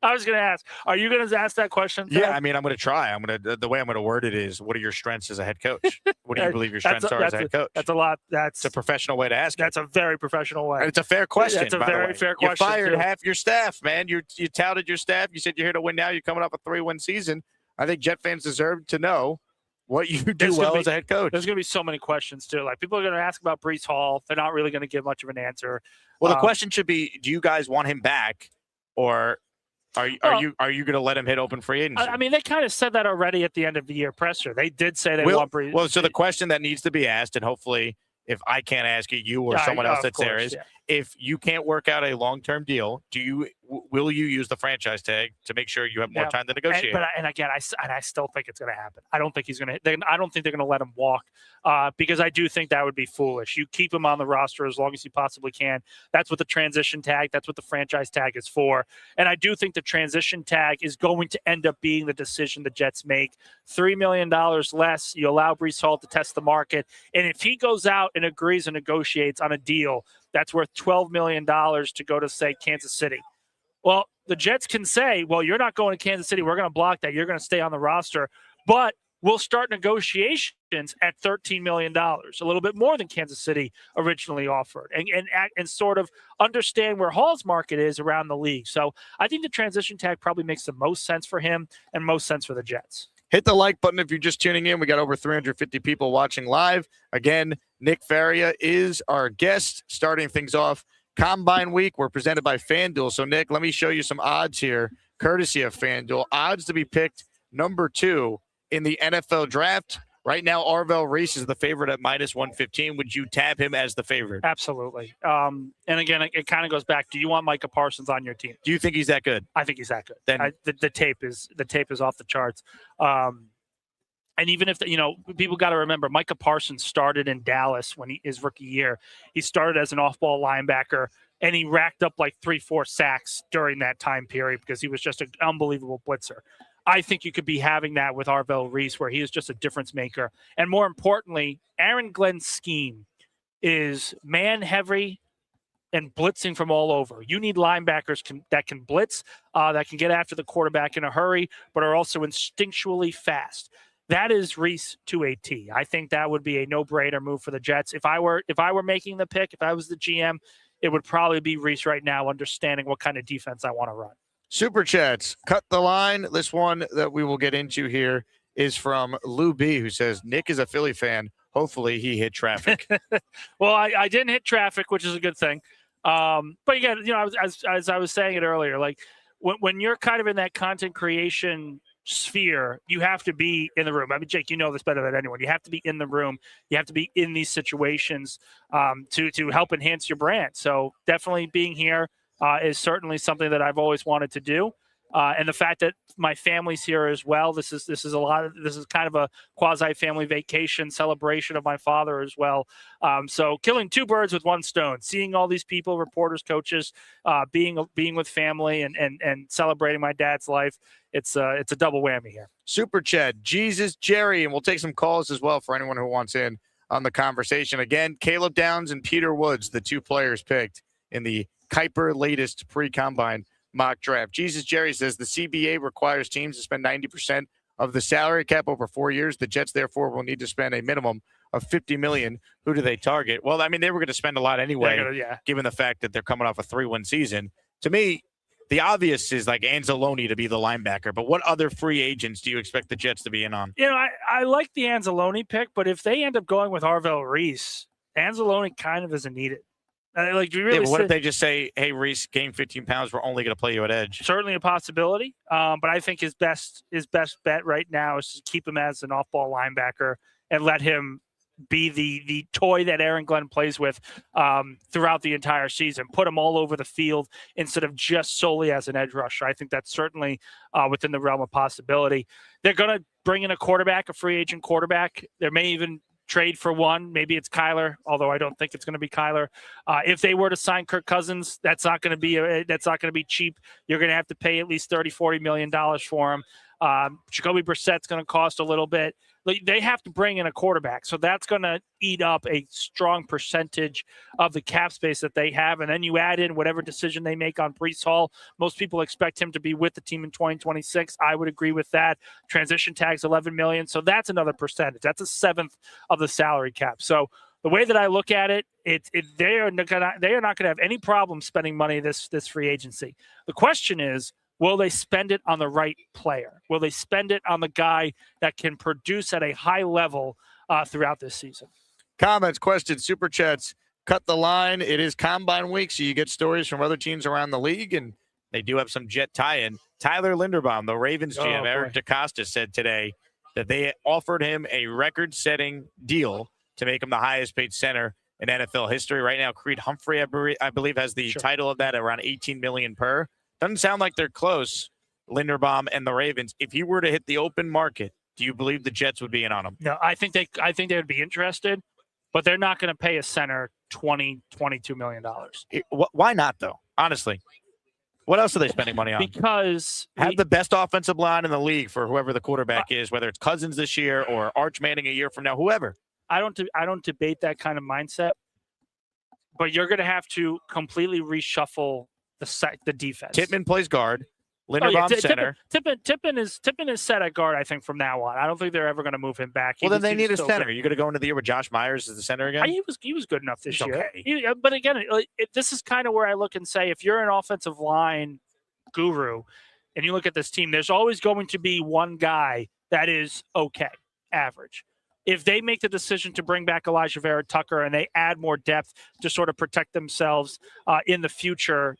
I was going to ask, are you going to ask that question? Yeah, I mean, I'm going to try. The way I'm going to word it is, what are your strengths as a head coach? What do you believe your strengths are as a head coach? That's a lot. It's a professional way to ask it. That's a very professional way. And it's a fair question. That's a very fair question. You fired half your staff, man. You touted your staff. You said you're here to win now. You're coming off a 3-win season. I think Jet fans deserve to know what you do well as a head coach. There's going to be so many questions, too. Like, people are going to ask about Breece Hall. They're not really going to give much of an answer. Well, the question should be, do you guys want him back, or are you going to let him hit open free agency? I mean, they kind of said that already at the end of the year presser. They did say they want Breece. Well, so the question that needs to be asked, and hopefully if I can't ask it, you or someone else that's there is, if you can't work out a long-term deal, will you use the franchise tag to make sure you have more time to negotiate? And again, I still think it's going to happen. I don't think he's going to. I don't think they're going to let him walk because I do think that would be foolish. You keep him on the roster as long as you possibly can. That's what the transition tag. That's what the franchise tag is for. And I do think the transition tag is going to end up being the decision the Jets make. $3 million less. You allow Breece Hall to test the market, and if he goes out and agrees and negotiates on a deal that's worth $12 million to go to, say, Kansas City. Well, the Jets can say, well, you're not going to Kansas City. We're going to block that. You're going to stay on the roster. But we'll start negotiations at $13 million, a little bit more than Kansas City originally offered, and sort of understand where Hall's market is around the league. So I think the transition tag probably makes the most sense for him and most sense for the Jets. Hit the like button if you're just tuning in. We got over 350 people watching live. Again, Nick Faria is our guest. Starting things off, Combine Week. We're presented by FanDuel. So, Nick, let me show you some odds here, courtesy of FanDuel. Odds to be picked number 2 in the NFL draft. Right now, Arvell Reese is the favorite at -115. Would you tab him as the favorite? Absolutely. And again, it kind of goes back. Do you want Micah Parsons on your team? Do you think he's that good? I think he's that good. Then the tape is off the charts. And even if people got to remember, Micah Parsons started in Dallas when his rookie year. He started as an off-ball linebacker, and he racked up like 3-4 sacks during that time period because he was just an unbelievable blitzer. I think you could be having that with Arvell Reese, where he is just a difference maker. And more importantly, Aaron Glenn's scheme is man-heavy and blitzing from all over. You need linebackers that can blitz, that can get after the quarterback in a hurry, but are also instinctually fast. That is Reese to a T. I think that would be a no-brainer move for the Jets. If I were making the pick, if I was the GM, it would probably be Reese right now, understanding what kind of defense I want to run. Super Chats, cut the line. This one that we will get into here is from Lou B, who says, Nick is a Philly fan. Hopefully he hit traffic. Well, I didn't hit traffic, which is a good thing. But again, as I was saying it earlier, like when you're kind of in that content creation sphere, you have to be in the room. I mean, Jake, you know this better than anyone. You have to be in the room. You have to be in these situations to help enhance your brand. So definitely being here is certainly something that I've always wanted to do. And the fact that my family's here as well. This is kind of a quasi-family vacation celebration of my father as well. So killing two birds with one stone, seeing all these people, reporters, coaches, being with family and celebrating my dad's life. It's a double whammy here. Super Chat, Jesus Jerry, and we'll take some calls as well for anyone who wants in on the conversation. Again, Caleb Downs and Peter Woods, the two players picked in the Kiper latest pre-combine mock draft. Jesus Jerry says the CBA requires teams to spend 90% of the salary cap over 4 years. The Jets, therefore, will need to spend a minimum of $50 million. Who do they target? Well, I mean, they were going to spend a lot anyway, given the fact that they're coming off a 3-win season. To me, the obvious is like Anzalone to be the linebacker, but what other free agents do you expect the Jets to be in on? I like the Anzalone pick, but if they end up going with Arvell Reese, Anzalone kind of isn't needed. What if they just say, hey, Reese, gain 15 pounds, we're only going to play you at edge? Certainly a possibility, but I think his best bet right now is to keep him as an off-ball linebacker and let him be the toy that Aaron Glenn plays with throughout the entire season. Put him all over the field instead of just solely as an edge rusher. I think that's certainly within the realm of possibility. They're going to bring in a quarterback, a free agent quarterback. There may even trade for one. Maybe it's Kyler, although I don't think it's going to be Kyler. If they were to sign Kirk Cousins, that's not going to be cheap. You're going to have to pay at least $30-40 million for him. Jacoby Brissett's going to cost a little bit. They have to bring in a quarterback, so that's going to eat up a strong percentage of the cap space that they have. And then you add in whatever decision they make on Breece Hall. Most people expect him to be with the team in 2026. I would agree with that. Transition tag's $11 million, so that's another percentage. That's a seventh of the salary cap. So the way that I look at it, they are not going to have any problem spending money this free agency. The question is, will they spend it on the right player? Will they spend it on the guy that can produce at a high level throughout this season? Comments, questions, super chats, cut the line. It is Combine Week, so you get stories from other teams around the league, and they do have some Jet tie-in. Tyler Linderbaum, the Ravens GM, Eric DeCosta, said today that they offered him a record-setting deal to make him the highest-paid center in NFL history. Right now, Creed Humphrey, I believe, has the title of that at around $18 million per. Doesn't sound like they're close, Linderbaum and the Ravens. If he were to hit the open market, do you believe the Jets would be in on him? No, I think they would be interested, but they're not going to pay a center $22 million. Why not, though? Honestly, what else are they spending money on? Because have the best offensive line in the league for whoever the quarterback is, whether it's Cousins this year or Arch Manning a year from now, whoever. I don't debate that kind of mindset, but you're going to have to completely reshuffle the defense. Tippmann plays guard. Linderbaum center. Tippmann is set at guard, I think, from now on. I don't think they're ever going to move him back. Then they need a center. You're going to go into the year with Josh Myers as the center again? He was good enough this year. Okay. But again, this is kind of where I look and say, if you're an offensive line guru and you look at this team, there's always going to be one guy that is okay, average. If they make the decision to bring back Elijah Vera Tucker and they add more depth to sort of protect themselves in the future,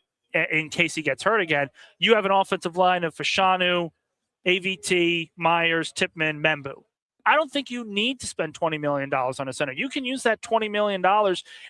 in case he gets hurt again, you have an offensive line of Fashanu, AVT, Myers, Tippmann, Membu. I don't think you need to spend $20 million on a center. You can use that $20 million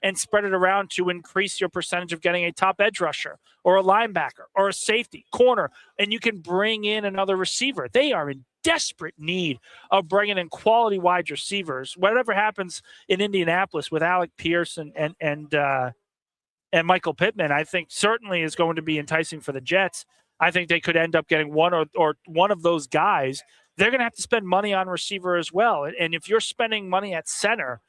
and spread it around to increase your percentage of getting a top edge rusher or a linebacker or a safety, corner, and you can bring in another receiver. They are in desperate need of bringing in quality wide receivers. Whatever happens in Indianapolis with Alec Pierce and Michael Pittman, I think certainly is going to be enticing for the Jets. I think they could end up getting one or one of those guys. They're going to have to spend money on receiver as well. And if you're spending money at center,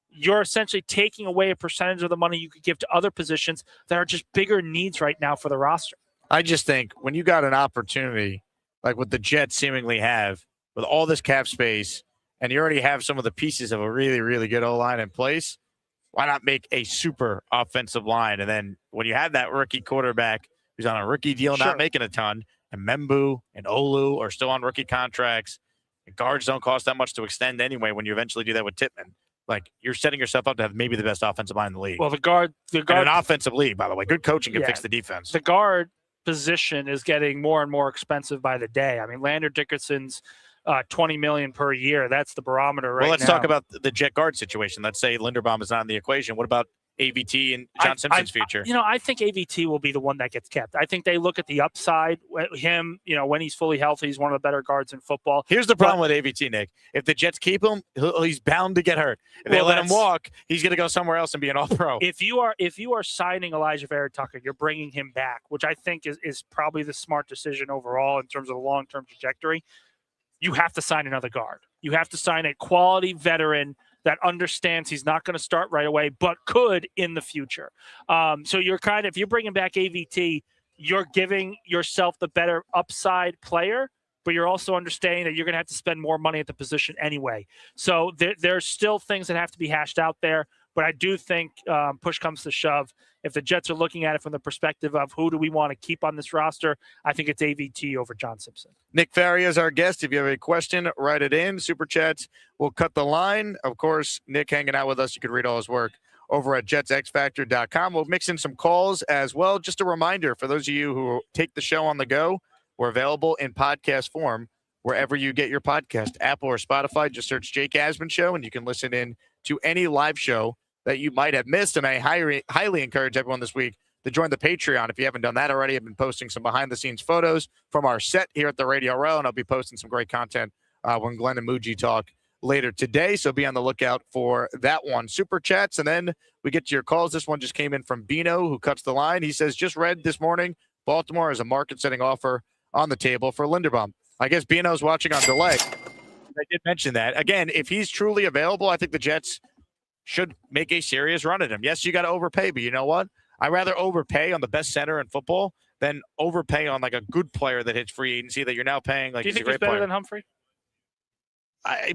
you're essentially taking away a percentage of the money you could give to other positions that are just bigger needs right now for the roster. I just think when you got an opportunity like what the Jets seemingly have with all this cap space, and you already have some of the pieces of a really, really good O-line in place, why not make a super offensive line? And then when you have that rookie quarterback who's on a rookie deal, not making a ton, and Membu and Olu are still on rookie contracts, and guards don't cost that much to extend anyway when you eventually do that with Tippmann. Like, you're setting yourself up to have maybe the best offensive line in the league. Well, the guard and an offensive league, by the way. Good coaching can fix the defense. The guard position is getting more and more expensive by the day. I mean, Lander Dickerson's $20 million per year. That's the barometer right now. Well, let's talk about the Jet guard situation. Let's say Linderbaum is not in the equation. What about AVT and John Simpson's future? I think AVT will be the one that gets kept. I think they look at the upside. Him, when he's fully healthy, he's one of the better guards in football. Here's the problem with AVT, Nick. If the Jets keep him, he's bound to get hurt. If they let him walk, he's going to go somewhere else and be an all-pro. If you are signing Elijah Vera-Tucker, you're bringing him back, which I think is probably the smart decision overall in terms of the long-term trajectory. You have to sign another guard. You have to sign a quality veteran that understands he's not going to start right away, but could in the future. So you're if you're bringing back AVT, you're giving yourself the better upside player, but you're also understanding that you're going to have to spend more money at the position anyway. So there's still things that have to be hashed out there. But I do think push comes to shove. If the Jets are looking at it from the perspective of who do we want to keep on this roster, I think it's AVT over John Simpson. Nick Faria is our guest. If you have a question, write it in. Super Chats will cut the line. Of course, Nick hanging out with us. You can read all his work over at jetsxfactor.com. We'll mix in some calls as well. Just a reminder for those of you who take the show on the go, we're available in podcast form wherever you get your podcast, Apple or Spotify. Just search Jake Asman Show, and you can listen in to any live show that you might have missed. And I highly encourage everyone this week to join the Patreon. If you haven't done that already, I've been posting some behind-the-scenes photos from our set here at the Radio Row, and I'll be posting some great content when Glenn and Muji talk later today. So be on the lookout for that one. Super Chats, and then we get to your calls. This one just came in from Bino, who cuts the line. He says, just read this morning, Baltimore has a market-setting offer on the table for Linderbaum. I guess Bino's watching on delay. I did mention that. Again, if he's truly available, I think the Jets should make a serious run at him. Yes, you got to overpay, but you know what? I'd rather overpay on the best center in football than overpay on like a good player that hits free agency that you're now paying. Like, do you think he's better than Humphrey?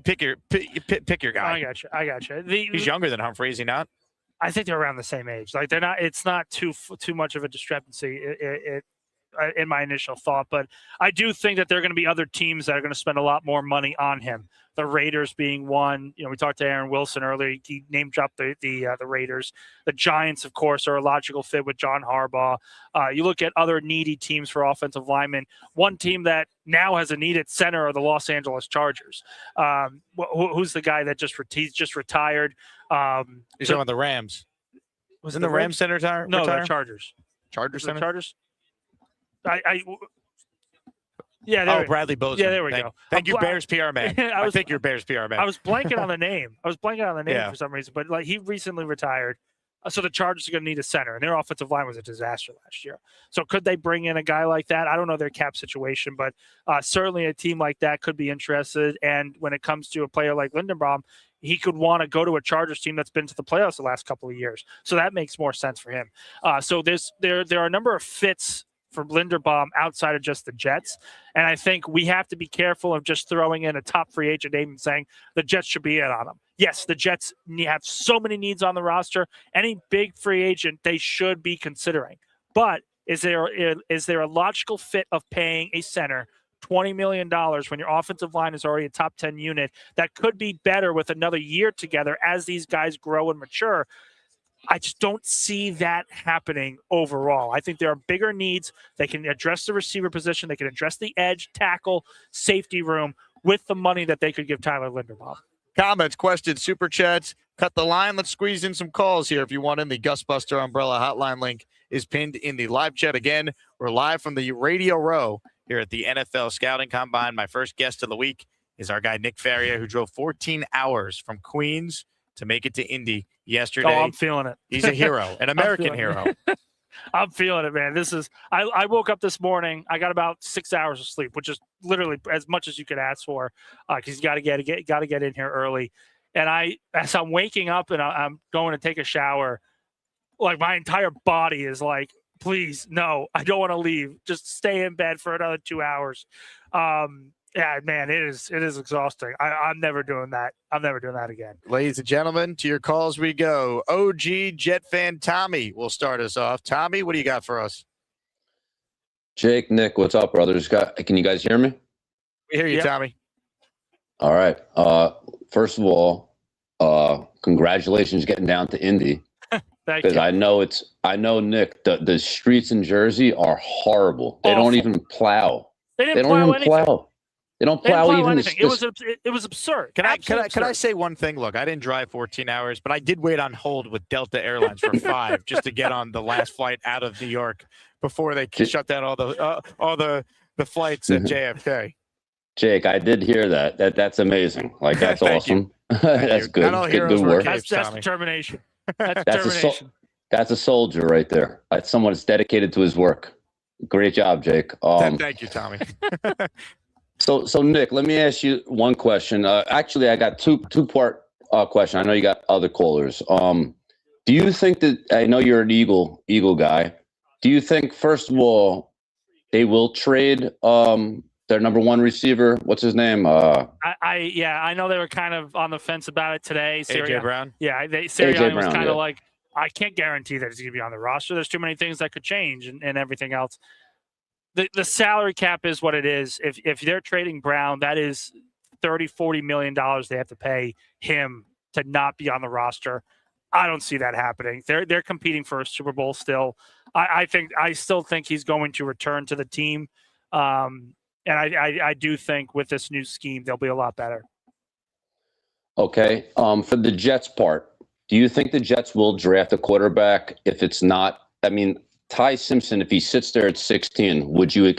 Pick your guy. I got you. He's younger than Humphrey, is he not? I think they're around the same age. Like they're not. It's not too much of a discrepancy. In my initial thought, but I do think that there are going to be other teams that are going to spend a lot more money on him. The Raiders being one. We talked to Aaron Wilson earlier. He name dropped the Raiders. The Giants, of course, are a logical fit with John Harbaugh. You look at other needy teams for offensive linemen. One team that now has a needed center are the Los Angeles Chargers. Who's the guy that he's just retired? He's on the Rams. Was in the Rams center retired? No, the Chargers. Chargers center? Chargers. Bradley Bozeman. Yeah, there we go. Thank you, Bears PR man. I think you're Bears PR man. I was blanking on the name. For some reason, but like he recently retired. So the Chargers are going to need a center, and their offensive line was a disaster last year. So could they bring in a guy like that? I don't know their cap situation, but certainly a team like that could be interested. And when it comes to a player like Linderbaum, he could want to go to a Chargers team that's been to the playoffs the last couple of years. So that makes more sense for him. So there are a number of fits for Linderbaum outside of just the Jets. And I think we have to be careful of just throwing in a top free agent name and saying the Jets should be in on him. Yes, the Jets have so many needs on the roster. Any big free agent they should be considering. But is there a logical fit of paying a center $20 million when your offensive line is already a top 10 unit that could be better with another year together as these guys grow and mature? I just don't see that happening overall. I think there are bigger needs. They can address the receiver position. They can address the edge, tackle, safety room with the money that they could give Tyler Linderbaum. Comments, questions, super chats. Cut the line. Let's squeeze in some calls here if you want in. The Gusbuster Umbrella Hotline link is pinned in the live chat. Again, we're live from the Radio Row here at the NFL Scouting Combine. My first guest of the week is our guy, Nick Faria, who drove 14 hours from Queens to make it to Indy yesterday. Oh, I'm feeling it. He's a hero, an American hero. I'm feeling it, man. I woke up this morning. I got about 6 hours of sleep, which is literally as much as you could ask for, because you got to get in here early. And as I'm waking up and I'm going to take a shower, like my entire body is like, please, no, I don't want to leave. Just stay in bed for another 2 hours. Yeah, man, it is exhausting. I'm never doing that. I'm never doing that again. Ladies and gentlemen, to your calls we go. OG Jet fan Tommy will start us off. Tommy, what do you got for us? Jake, Nick, what's up, brothers? Can you guys hear me? We hear you, Tommy. All right. First of all, congratulations getting down to Indy. Because I know, Nick, the streets in Jersey are horrible. They don't even plow. They didn't plow anything. They don't plow even anything. It was absurd. Can I say one thing? Look, I didn't drive 14 hours, but I did wait on hold with Delta Airlines for 5 just to get on the last flight out of New York before they shut down all the flights at JFK. Jake, I did hear that. That's amazing. Like, that's awesome. That's good. Good work. That's determination. That's determination. That's a soldier right there. That's someone that's dedicated to his work. Great job, Jake. Thank you, Tommy. So Nick, let me ask you one question. Actually, I got two-part question. I know you got other callers. Do you think that, I know you're an Eagle guy. Do you think, first of all, they will trade their number one receiver? What's his name? I know they were kind of on the fence about it today. AJ Brown. Yeah, Sirianni was kind of like, I can't guarantee that he's going to be on the roster. There's too many things that could change and everything else. The salary cap is what it is. If they're trading Brown, that is $30-40 million they have to pay him to not be on the roster. I don't see that happening. They're competing for a Super Bowl still. I still think he's going to return to the team. And I do think with this new scheme, they'll be a lot better. Okay. For the Jets part, do you think the Jets will draft a quarterback if it's not, Ty Simpson, if he sits there at 16, would you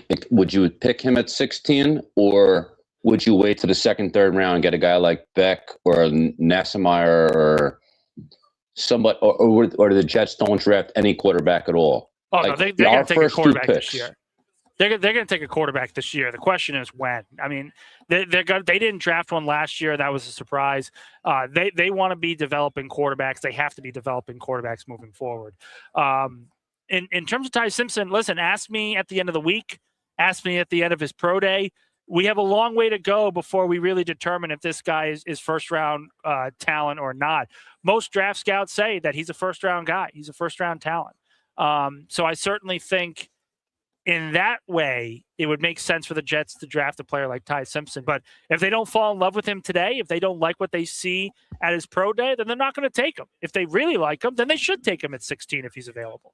pick him at 16, or would you wait to the second, third round and get a guy like Beck or Nassemeyer or somebody, or the Jets don't draft any quarterback at all? Oh, no, they're going to take a quarterback this year. They're going to take a quarterback this year. The question is when. They didn't draft one last year. That was a surprise. They want to be developing quarterbacks. They have to be developing quarterbacks moving forward. In terms of Ty Simpson, listen, ask me at the end of the week. Ask me at the end of his pro day. We have a long way to go before we really determine if this guy is first-round talent or not. Most draft scouts say that he's a first-round guy. He's a first-round talent. So I certainly think in that way, it would make sense for the Jets to draft a player like Ty Simpson. But if they don't fall in love with him today, if they don't like what they see at his pro day, then they're not going to take him. If they really like him, then they should take him at 16 if he's available.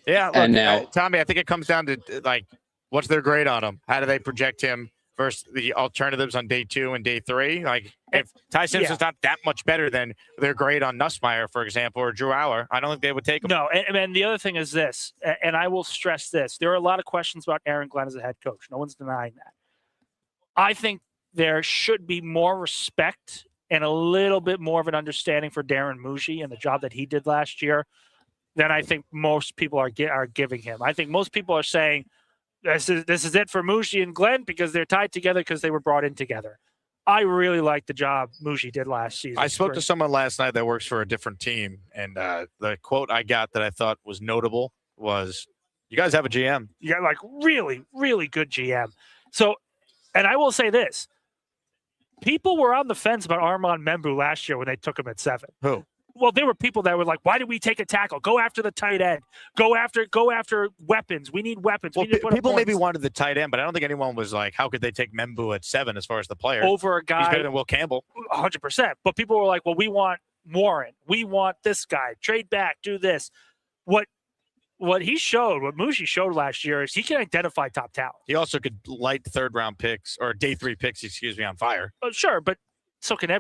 Yeah, look, and now, Tommy, I think it comes down to, what's their grade on him? How do they project him versus the alternatives on day 2 and day 3? If Ty Simpson's not that much better than their grade on Nussmeier, for example, or Drew Aller, I don't think they would take him. No, and the other thing is this, and I will stress this. There are a lot of questions about Aaron Glenn as a head coach. No one's denying that. I think there should be more respect and a little bit more of an understanding for Darren Muji and the job that he did last year than I think most people are giving him. I think most people are saying this is it for Muji and Glenn because they're tied together because they were brought in together. I really like the job Muji did last season. I spoke to someone last night that works for a different team, and the quote I got that I thought was notable was, "You guys have a GM." Yeah, really, really good GM. So, and I will say this: people were on the fence about Armand Membu last year when they took him at 7. Who? Well, there were people that were like, why did we take a tackle? Go after the tight end. Go after weapons. We need weapons. Well, people maybe wanted the tight end, but I don't think anyone was like, how could they take Membu at 7 as far as the player? Over a guy. He's better than Will Campbell. 100%. But people were like, well, we want Warren. We want this guy. Trade back. Do this. What Muji showed last year is he can identify top talent. He also could light third-round picks or day 3 picks, on fire. Sure, but so can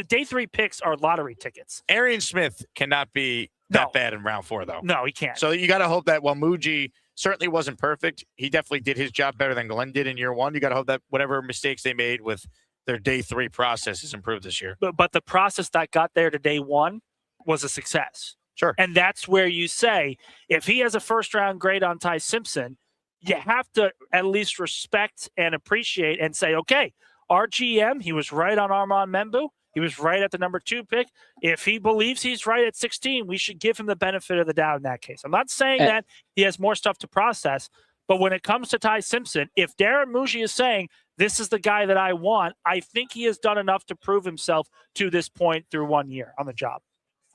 day 3 picks are lottery tickets. Arian Smith cannot be that bad in round 4, though. No, he can't. So you got to hope that while Muji certainly wasn't perfect, he definitely did his job better than Glenn did in year 1. You got to hope that whatever mistakes they made with their day 3 process is improved this year. But the process that got there to day 1 was a success. Sure. And that's where you say, if he has a first-round grade on Ty Simpson, you have to at least respect and appreciate and say, okay, our GM, he was right on Armand Membu. He was right at the number 2 pick. If he believes he's right at 16, we should give him the benefit of the doubt in that case. I'm not saying that he has more stuff to process, but when it comes to Ty Simpson, if Darren Muji is saying, this is the guy that I want, I think he has done enough to prove himself to this point through 1 year on the job.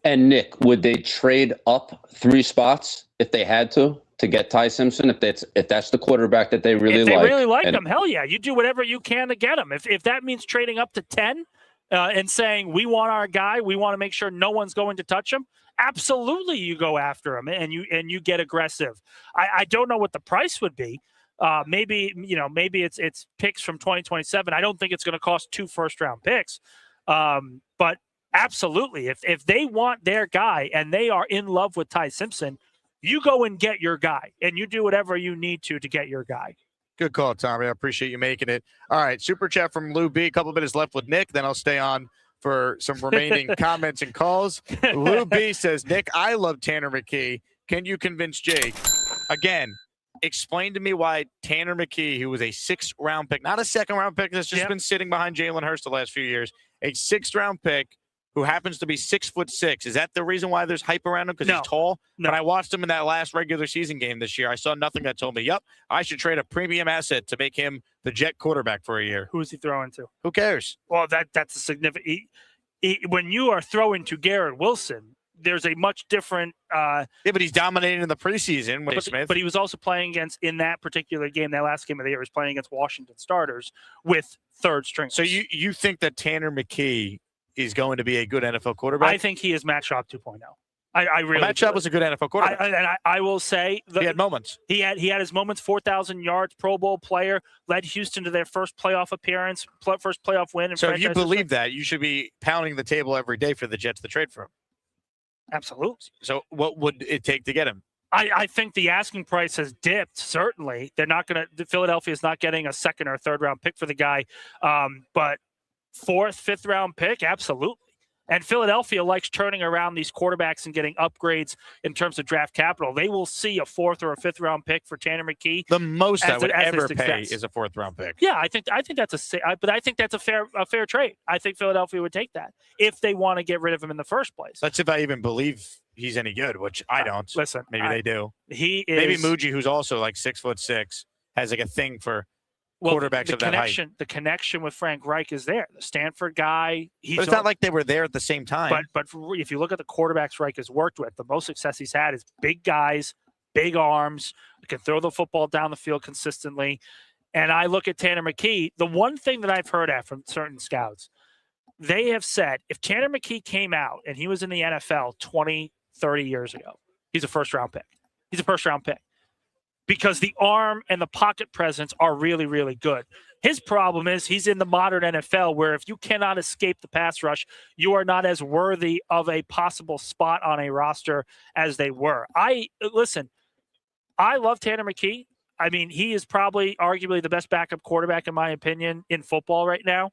And Nick, would they trade up 3 spots if they had to get Ty Simpson? If that's the quarterback that they really like, if they really like him, hell yeah, you do whatever you can to get him. If that means trading up to 10 and saying we want our guy, we want to make sure no one's going to touch him, absolutely, you go after him and you get aggressive. I don't know what the price would be, Maybe it's picks from 2027. I don't think it's going to cost 2 first-round picks. But absolutely, if they want their guy and they are in love with Ty Simpson, you go and get your guy, and you do whatever you need to get your guy. Good call, Tommy. I appreciate you making it. All right, super chat from Lou B. A couple minutes left with Nick, then I'll stay on for some remaining comments and calls. Lou B says, Nick, I love Tanner McKee. Can you convince Jake? Again, explain to me why Tanner McKee, who was a 6th-round pick, not a 2nd-round pick that's just been sitting behind Jalen Hurts the last few years, a 6th-round pick who happens to be 6'6". Is that the reason why there's hype around him? Because he's tall? No. When I watched him in that last regular season game this year, I saw nothing that told me, yep, I should trade a premium asset to make him the Jet quarterback for a year. Who is he throwing to? Who cares? Well, that's a significant when you are throwing to Garrett Wilson, there's a much different but he's dominating in the preseason with Smith. But he was also playing against, in that particular game, that last game of the year, he was playing against Washington starters with 3rd string. So you think that Tanner McKee is going to be a good NFL quarterback? I think he is Matt Schaub 2.0. I really Matt Schaub was a good NFL quarterback. I will say he had moments. He had his moments. 4,000 yards, Pro Bowl player, led Houston to their first playoff appearance, first playoff win. So if you believe that, you should be pounding the table every day for the Jets to trade for him. Absolutely. So what would it take to get him? I think the asking price has dipped. Certainly, they're not going to. Philadelphia is not getting a 2nd or 3rd round pick for the guy, but 4th, 5th round pick, absolutely. And Philadelphia likes turning around these quarterbacks and getting upgrades in terms of draft capital. They will see a 4th or a 5th round pick for Tanner McKee. The most I would ever pay is a 4th round pick. Yeah, I think that's a fair trade. I think Philadelphia would take that if they want to get rid of him in the first place. That's if I even believe he's any good, which I don't. Listen, maybe they do. He is maybe Muji, who's also like 6'6", has like a thing for quarterbacks of that height. The connection with Frank Reich is there. The Stanford guy. But it's not like they were there at the same time. But if you look at the quarterbacks Reich has worked with, the most success he's had is big guys, big arms, can throw the football down the field consistently. And I look at Tanner McKee, the one thing that I've heard from certain scouts, they have said if Tanner McKee came out and he was in the NFL 20, 30 years ago, he's a first-round pick. He's a first-round pick. Because the arm and the pocket presence are really, really good. His problem is he's in the modern NFL where if you cannot escape the pass rush, you are not as worthy of a possible spot on a roster as they were. I love Tanner McKee. I mean, he is probably arguably the best backup quarterback, in my opinion, in football right now.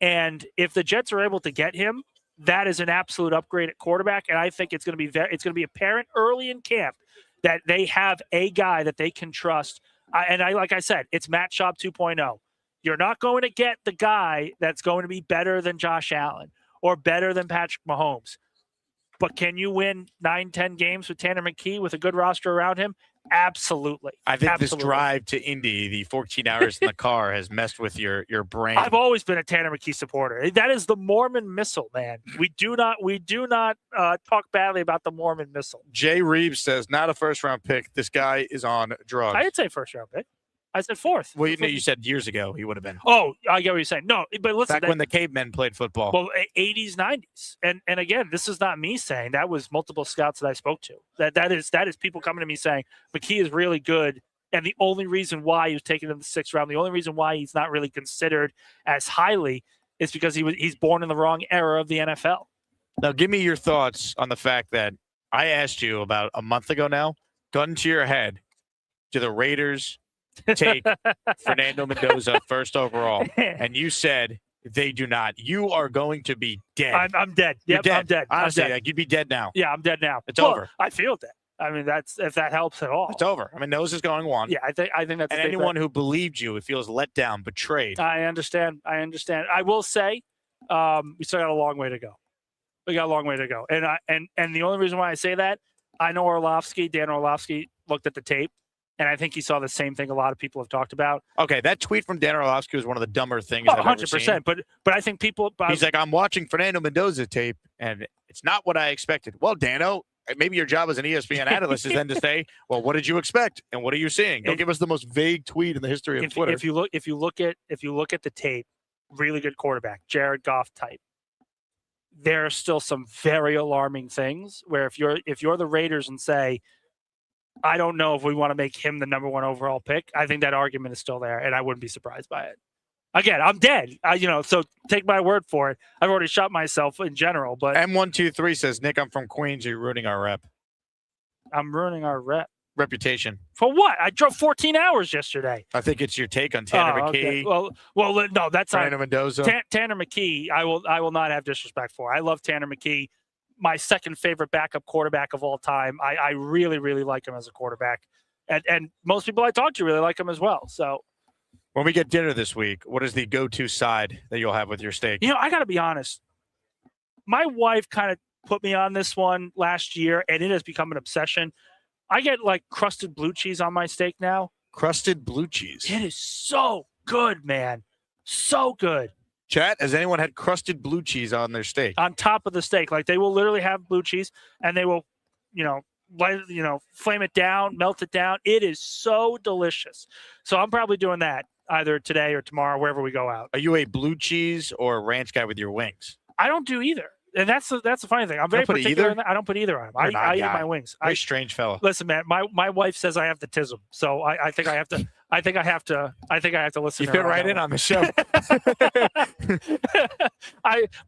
And if the Jets are able to get him, that is an absolute upgrade at quarterback. And I think it's going to be apparent early in camp that they have a guy that they can trust. Like I said, it's Matt Schaub 2.0. You're not going to get the guy that's going to be better than Josh Allen or better than Patrick Mahomes. But can you win 9-10 games with Tanner McKee with a good roster around him? Absolutely. I think this drive to Indy, the 14 hours in the car, has messed with your brain. I've always been a Tanner McKee supporter. That is the Mormon missile, man. We do not talk badly about the Mormon missile. Jay Reeves says, not a first-round pick. This guy is on drugs. I did say first-round pick. I said 4th. Well, you said years ago he would have been. Oh, I get what you're saying. No, but listen. Back when the cavemen played football. Well, 80s, 90s. And again, this is not me saying. That was multiple scouts that I spoke to. That is people coming to me saying, McKee is really good. And the only reason why he was taken in the 6th round, the only reason why he's not really considered as highly is because he's born in the wrong era of the NFL. Now, give me your thoughts on the fact that I asked you about a month ago now, gun to your head, do the Raiders take Fernando Mendoza first overall, and you said they do not. You are going to be dead. I'm dead. Yep, dead. I'm dead. Honestly, I'm dead. Like, you'd be dead now. Yeah, I'm dead now. It's over. I feel dead. I mean, that's if that helps at all. It's over. I mean, Mendoza's going one. Yeah, I think that's. And anyone who believed you, it feels let down, betrayed. I understand. I will say, we still got a long way to go. We got a long way to go, and the only reason why I say that, I know Dan Orlovsky looked at the tape. And I think he saw the same thing a lot of people have talked about. Okay, that tweet from Dan Orlovsky was one of the dumber things I've ever seen. 100%. But I think people. He's like, I'm watching Fernando Mendoza tape, and it's not what I expected. Well, Dano, maybe your job as an ESPN analyst is then to say, well, what did you expect, and what are you seeing? Don't give us the most vague tweet in the history of Twitter. If you look at the tape, really good quarterback, Jared Goff type. There are still some very alarming things where if you're the Raiders and say, I don't know if we want to make him the number 1 overall pick. I think that argument is still there, and I wouldn't be surprised by it. Again, I'm dead. So take my word for it. I've already shot myself in general. But M123 says, Nick, I'm from Queens. You're ruining our rep. I'm ruining our reputation. For what? I drove 14 hours yesterday. I think it's your take on Tanner McKee. Okay. Well, no, that's Fernando Mendoza. Tanner McKee. I will not have disrespect for. I love Tanner McKee. My second favorite backup quarterback of all time. I really, really like him as a quarterback, and most people I talk to really like him as well. So, when we get dinner this week, what is the go-to side that you'll have with your steak? I got to be honest. My wife kind of put me on this one last year, and it has become an obsession. I get like crusted blue cheese on my steak now. Crusted blue cheese. It is so good, man. So good. Chat, has anyone had crusted blue cheese on their steak? On top of the steak. Like they will literally have blue cheese and they will, flame it down, melt it down. It is so delicious. So I'm probably doing that either today or tomorrow, wherever we go out. Are you a blue cheese or a ranch guy with your wings? I don't do either. And that's the funny thing. I'm very particular in that. I don't put either on them. I eat my wings. Very strange fellow. Listen, man, my wife says I have the tism, so I think I have to. I think I have to listen. You fit right in on the show.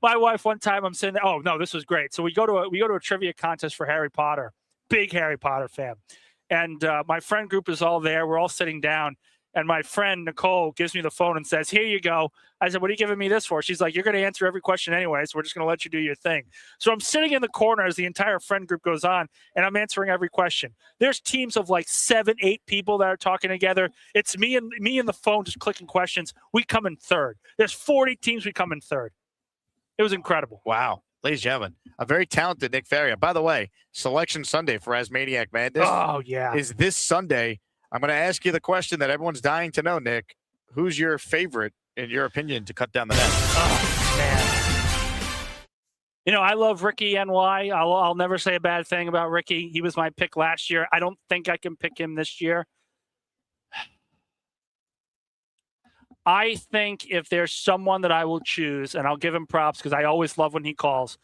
My wife one time I'm sitting there. Oh no, this was great. So we go to a trivia contest for Harry Potter. Big Harry Potter fan, and my friend group is all there. We're all sitting down. And my friend, Nicole, gives me the phone and says, here you go. I said, what are you giving me this for? She's like, you're going to answer every question anyway, so we're just going to let you do your thing. So I'm sitting in the corner as the entire friend group goes on, and I'm answering every question. There's teams of like 7, 8 people that are talking together. It's me and the phone just clicking questions. We come in third. There's 40 teams. We come in third. It was incredible. Wow. Ladies and gentlemen, a very talented Nick Faria. By the way, Selection Sunday for Asmaniac Madness is this Sunday. I'm going to ask you the question that everyone's dying to know, Nick. Who's your favorite, in your opinion, to cut down the net? Oh, man. I love Ricky NY. I'll never say a bad thing about Ricky. He was my pick last year. I don't think I can pick him this year. I think if there's someone that I will choose, and I'll give him props because I always love when he calls,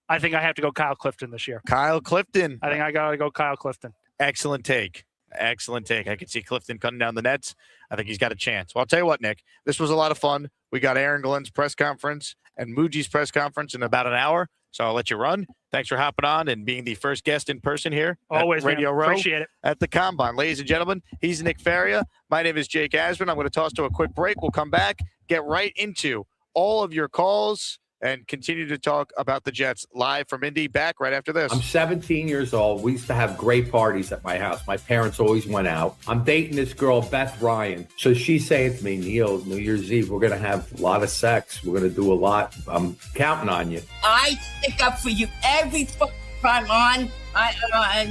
I think I have to go Kyle Clifton this year. Kyle Clifton. I think I got to go Kyle Clifton. Excellent take. Excellent take. I can see Clifton cutting down the nets. I think he's got a chance. Well, I'll tell you what, Nick. This was a lot of fun. We got Aaron Glenn's press conference and Muji's press conference in about an hour, so I'll let you run. Thanks for hopping on and being the first guest in person here always, at Radio Row. Appreciate it. At the Combine. Ladies and gentlemen, he's Nick Faria. My name is Jake Asman. I'm going to toss to a quick break. We'll come back, get right into all of your calls, and continue to talk about the Jets live from Indy. Back right after this. I'm 17 years old. We used to have great parties at my house. My parents always went out. I'm dating this girl, Beth Ryan. So she's saying to me, Neil, New Year's Eve, we're going to have a lot of sex. We're going to do a lot. I'm counting on you. I stick up for you every fucking time on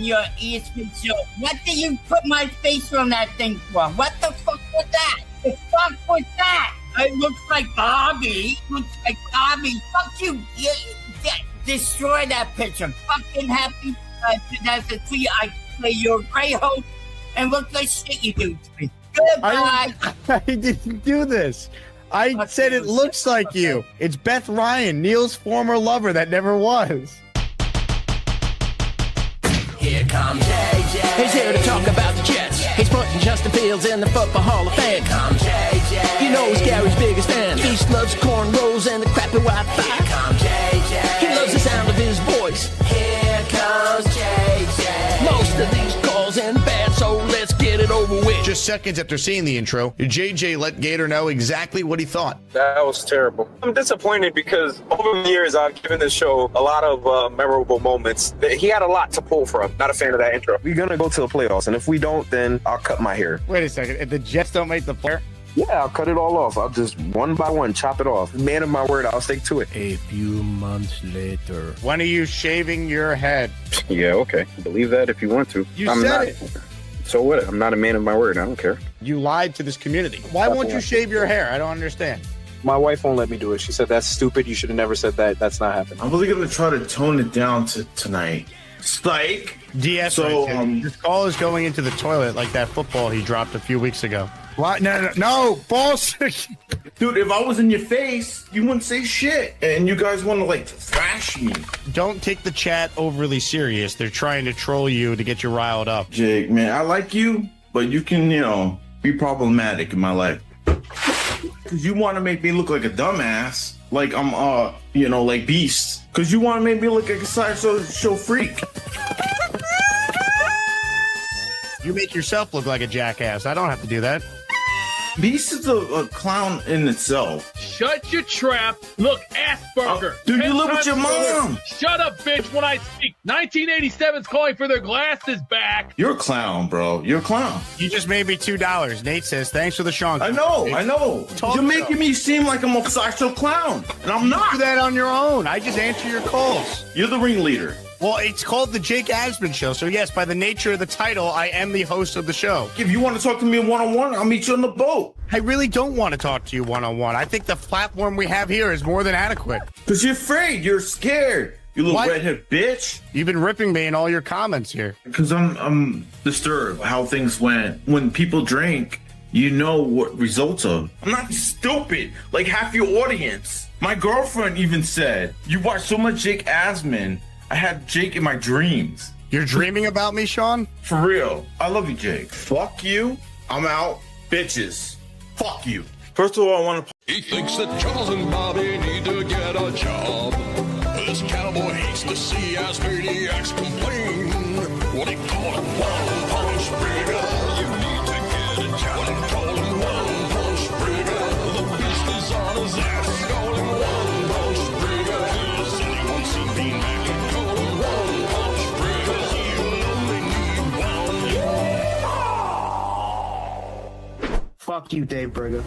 your ESPN show. What do you put my face on that thing for? What the fuck was that? The fuck was that? It looks like Bobby. Fuck you. Destroy that picture. Fucking happy 2003. I play your great host and look like shit you do to me. Goodbye. I didn't do this. I said it looks like you. It's Beth Ryan, Neil's former lover that never was. Here comes JJ. He's here to talk about the Jets. He's putting Justin Fields in the Football Hall of Fame. Here comes JJ. You know he's Gary's biggest fan. East loves cornrows and the crappy Wi-Fi. Here comes JJ. He loves the sound of his voice. Here comes JJ. Most of these calls end bad, so let's get it over with. Just seconds after seeing the intro, JJ let Gator know exactly what he thought. That was terrible. I'm disappointed because over the years I've given this show a lot of memorable moments. He had a lot to pull from. Not a fan of that intro. We're going to go to the playoffs, and if we don't, then I'll cut my hair. Wait a second. If the Jets don't make the playoffs? Yeah, I'll cut it all off. I'll just one by one chop it off. Man of my word, I'll stick to it. A few months later. When are you shaving your head? Yeah, okay. Believe that if you want to. I'm said not, it. So what? I'm not a man of my word. I don't care. You lied to this community. Why won't you shave your hair? I don't understand. My wife won't let me do it. She said, that's stupid. You should have never said that. That's not happening. I'm really going to try to tone it down tonight. Spike. DS. So, this call is going into the toilet like that football he dropped a few weeks ago. What? No, balls. Dude, if I was in your face, you wouldn't say shit. And you guys want to, like, thrash me. Don't take the chat overly serious. They're trying to troll you to get you riled up. Jake, man, I like you, but you can, be problematic in my life. Because you want to make me look like a dumbass. Like I'm, like Beast. Because you want to make me look like a sideshow freak. You make yourself look like a jackass. I don't have to do that. Beast is a clown in itself. Shut your trap. Look, Asperger. Dude, you live with your mom. Shut up, bitch, when I speak. 1987's calling for their glasses back. You're a clown, bro. You're a clown. You just made me $2. Nate says, thanks for the Sean. I know. You're making me seem like I'm a sideshow clown. And I'm not. Do that on your own. I just answer your calls. You're the ringleader. Well, it's called the Jake Asman Show. So, yes, by the nature of the title, I am the host of the show. If you want to talk to me one-on-one, I'll meet you on the boat. I really don't want to talk to you one-on-one. I think the platform we have here is more than adequate. Because you're afraid. You're scared. You little redhead bitch. You've been ripping me in all your comments here. Because I'm disturbed how things went. When people drink, you know what results of. I'm not stupid like half your audience. My girlfriend even said, you watch so much Jake Asman. I had Jake in my dreams. You're dreaming about me, Sean? For real. I love you, Jake. Fuck you. I'm out. Bitches. Fuck you. First of all, I want to... He thinks that Charles and Bobby need to get a job. This cowboy hates to see us maniacs complain. What he call it, one punch breaker. You need to get a job. What he call him, one punch breaker. The beast is on his ass. Call him one punch breaker. Does anyone see me back? Call him one punch breaker. You only need one. Fuck you, Dave Berger.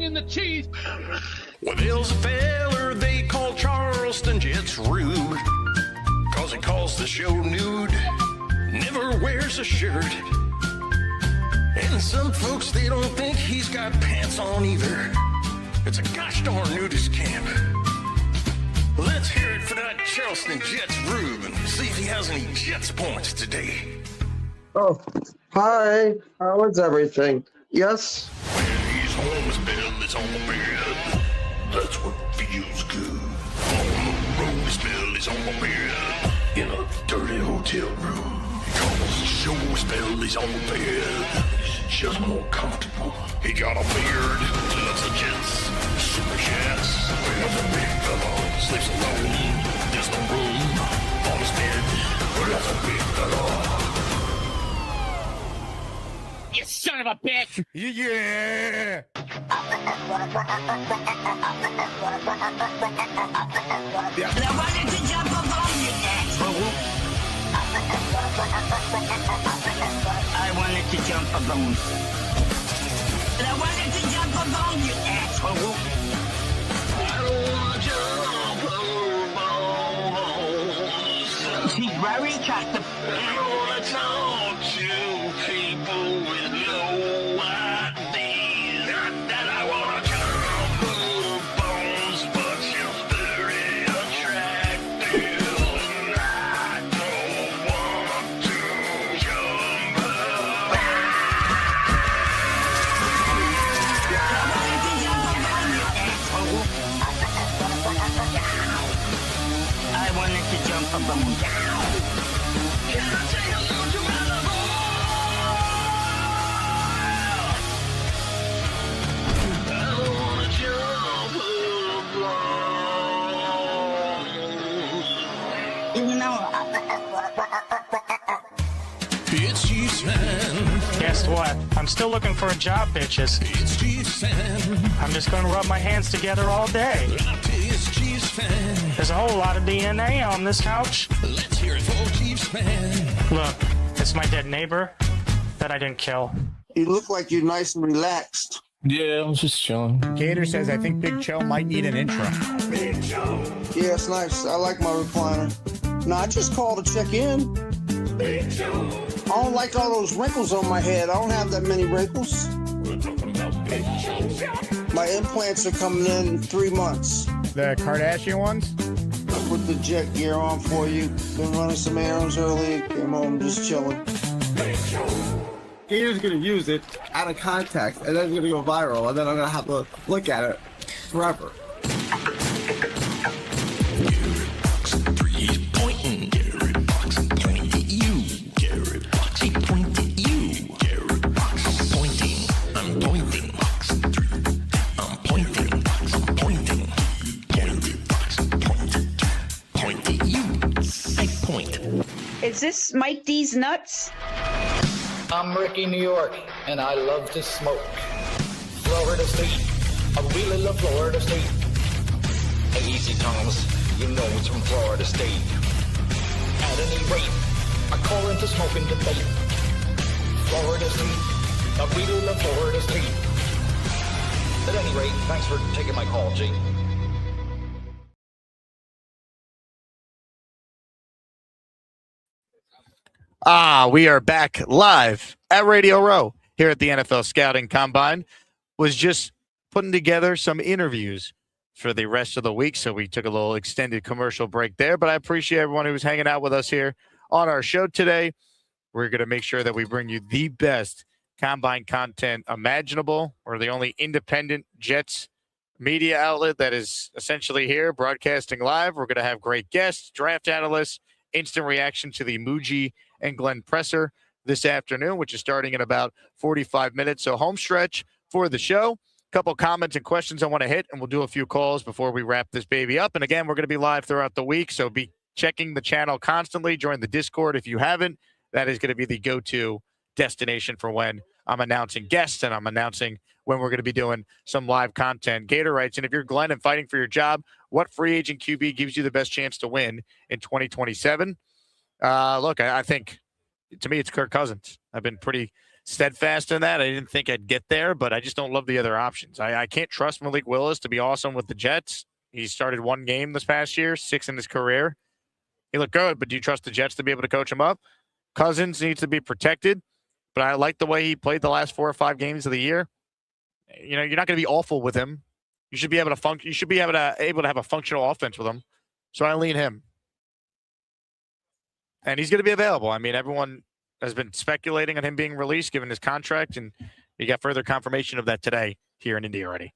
The cheese. Well, there's a feller they call Charleston Jets rude, cause he calls the show nude, never wears a shirt. And some folks, they don't think he's got pants on either. It's a gosh darn nudist camp. Let's hear it for that Charleston Jets Rube and see if he has any Jets points today. Oh, hi. How is everything? Yes? He's home, his belly's on the bed. That's what feels good. On the road, his belly's on the bed. In a dirty hotel room. He calls the show, his belly's on the bed. He's just more comfortable. He got a beard, loves the Jets. SuperChats. There's a big fella, sleeps alone. There's no room on his bed. There's a big fella. You son of a bitch! Yeah! Now why did you jump along, you asshole? I wanted to jump alone. Now why did you jump along, you asshole? I don't want to jump alone. She's very attractive. I want to talk to people with no ID. Not that I want to jump over bones, but you're very attractive. And I don't want to jump alone. Why did you jump along, you asshole? I wanted to jump alone. It's G-San. Guess what? I'm still looking for a job, bitches. It's G-San. I'm just going to rub my hands together all day. It's G-San. There's a whole lot of DNA on this couch. Let's hear it for G-San. Look, it's my dead neighbor that I didn't kill. You look like you're nice and relaxed. Yeah, I'm just chilling. Gator says, I think Big Cho might need an intro. Big Cho. Yeah, it's nice. I like my recliner. No, I just called to check in. Big Cho. I don't like all those wrinkles on my head. I don't have that many wrinkles. We're talking about Big Cho. My implants are coming in 3 months. The Kardashian ones? I put the jet gear on for you. Been running some errands early. Came home just chilling. Big Cho. Gator's gonna use it out of context, and then it's gonna go viral, and then I'm gonna have to look at it forever. He's pointing. Gary Fox point at you. Gary Fox point at you. Gary Fox pointing. I'm pointing. I'm pointing. I'm pointing. Gary Fox point at you. I point. Is this Mike D's nuts? I'm Ricky, New York, and I love to smoke. Florida State, I really love Florida State. Hey, easy, Thomas, you know it's from Florida State. At any rate, I call into smoking debate. Florida State, I really love Florida State. At any rate, thanks for taking my call, G. We are back live at Radio Row here at the NFL Scouting Combine. Was just putting together some interviews for the rest of the week, so we took a little extended commercial break there, but I appreciate everyone who's hanging out with us here on our show today. We're going to make sure that we bring you the best Combine content imaginable. We're the only independent Jets media outlet that is essentially here broadcasting live. We're going to have great guests, draft analysts, instant reaction to the Muji and Glenn Presser this afternoon, which is starting in about 45 minutes. So home stretch for the show. A couple comments and questions I want to hit, and we'll do a few calls before we wrap this baby up. And again, we're going to be live throughout the week, so be checking the channel constantly. Join the Discord if you haven't. That is going to be the go-to destination for when I'm announcing guests and I'm announcing when we're going to be doing some live content. Gator writes, and if you're Glenn and fighting for your job, what free agent QB gives you the best chance to win in 2027? Look, I think, to me, it's Kirk Cousins. I've been pretty steadfast in that. I didn't think I'd get there, but I just don't love the other options. I can't trust Malik Willis to be awesome with the Jets. He started one game this past year, 6 in his career. He looked good, but do you trust the Jets to be able to coach him up? Cousins needs to be protected, but I like the way he played the last 4 or 5 games of the year. You know, you're not going to be awful with him. You should be able to You should be able to have a functional offense with him. So I lean him. And he's going to be available. I mean, everyone has been speculating on him being released given his contract, and you got further confirmation of that today here in Indy already.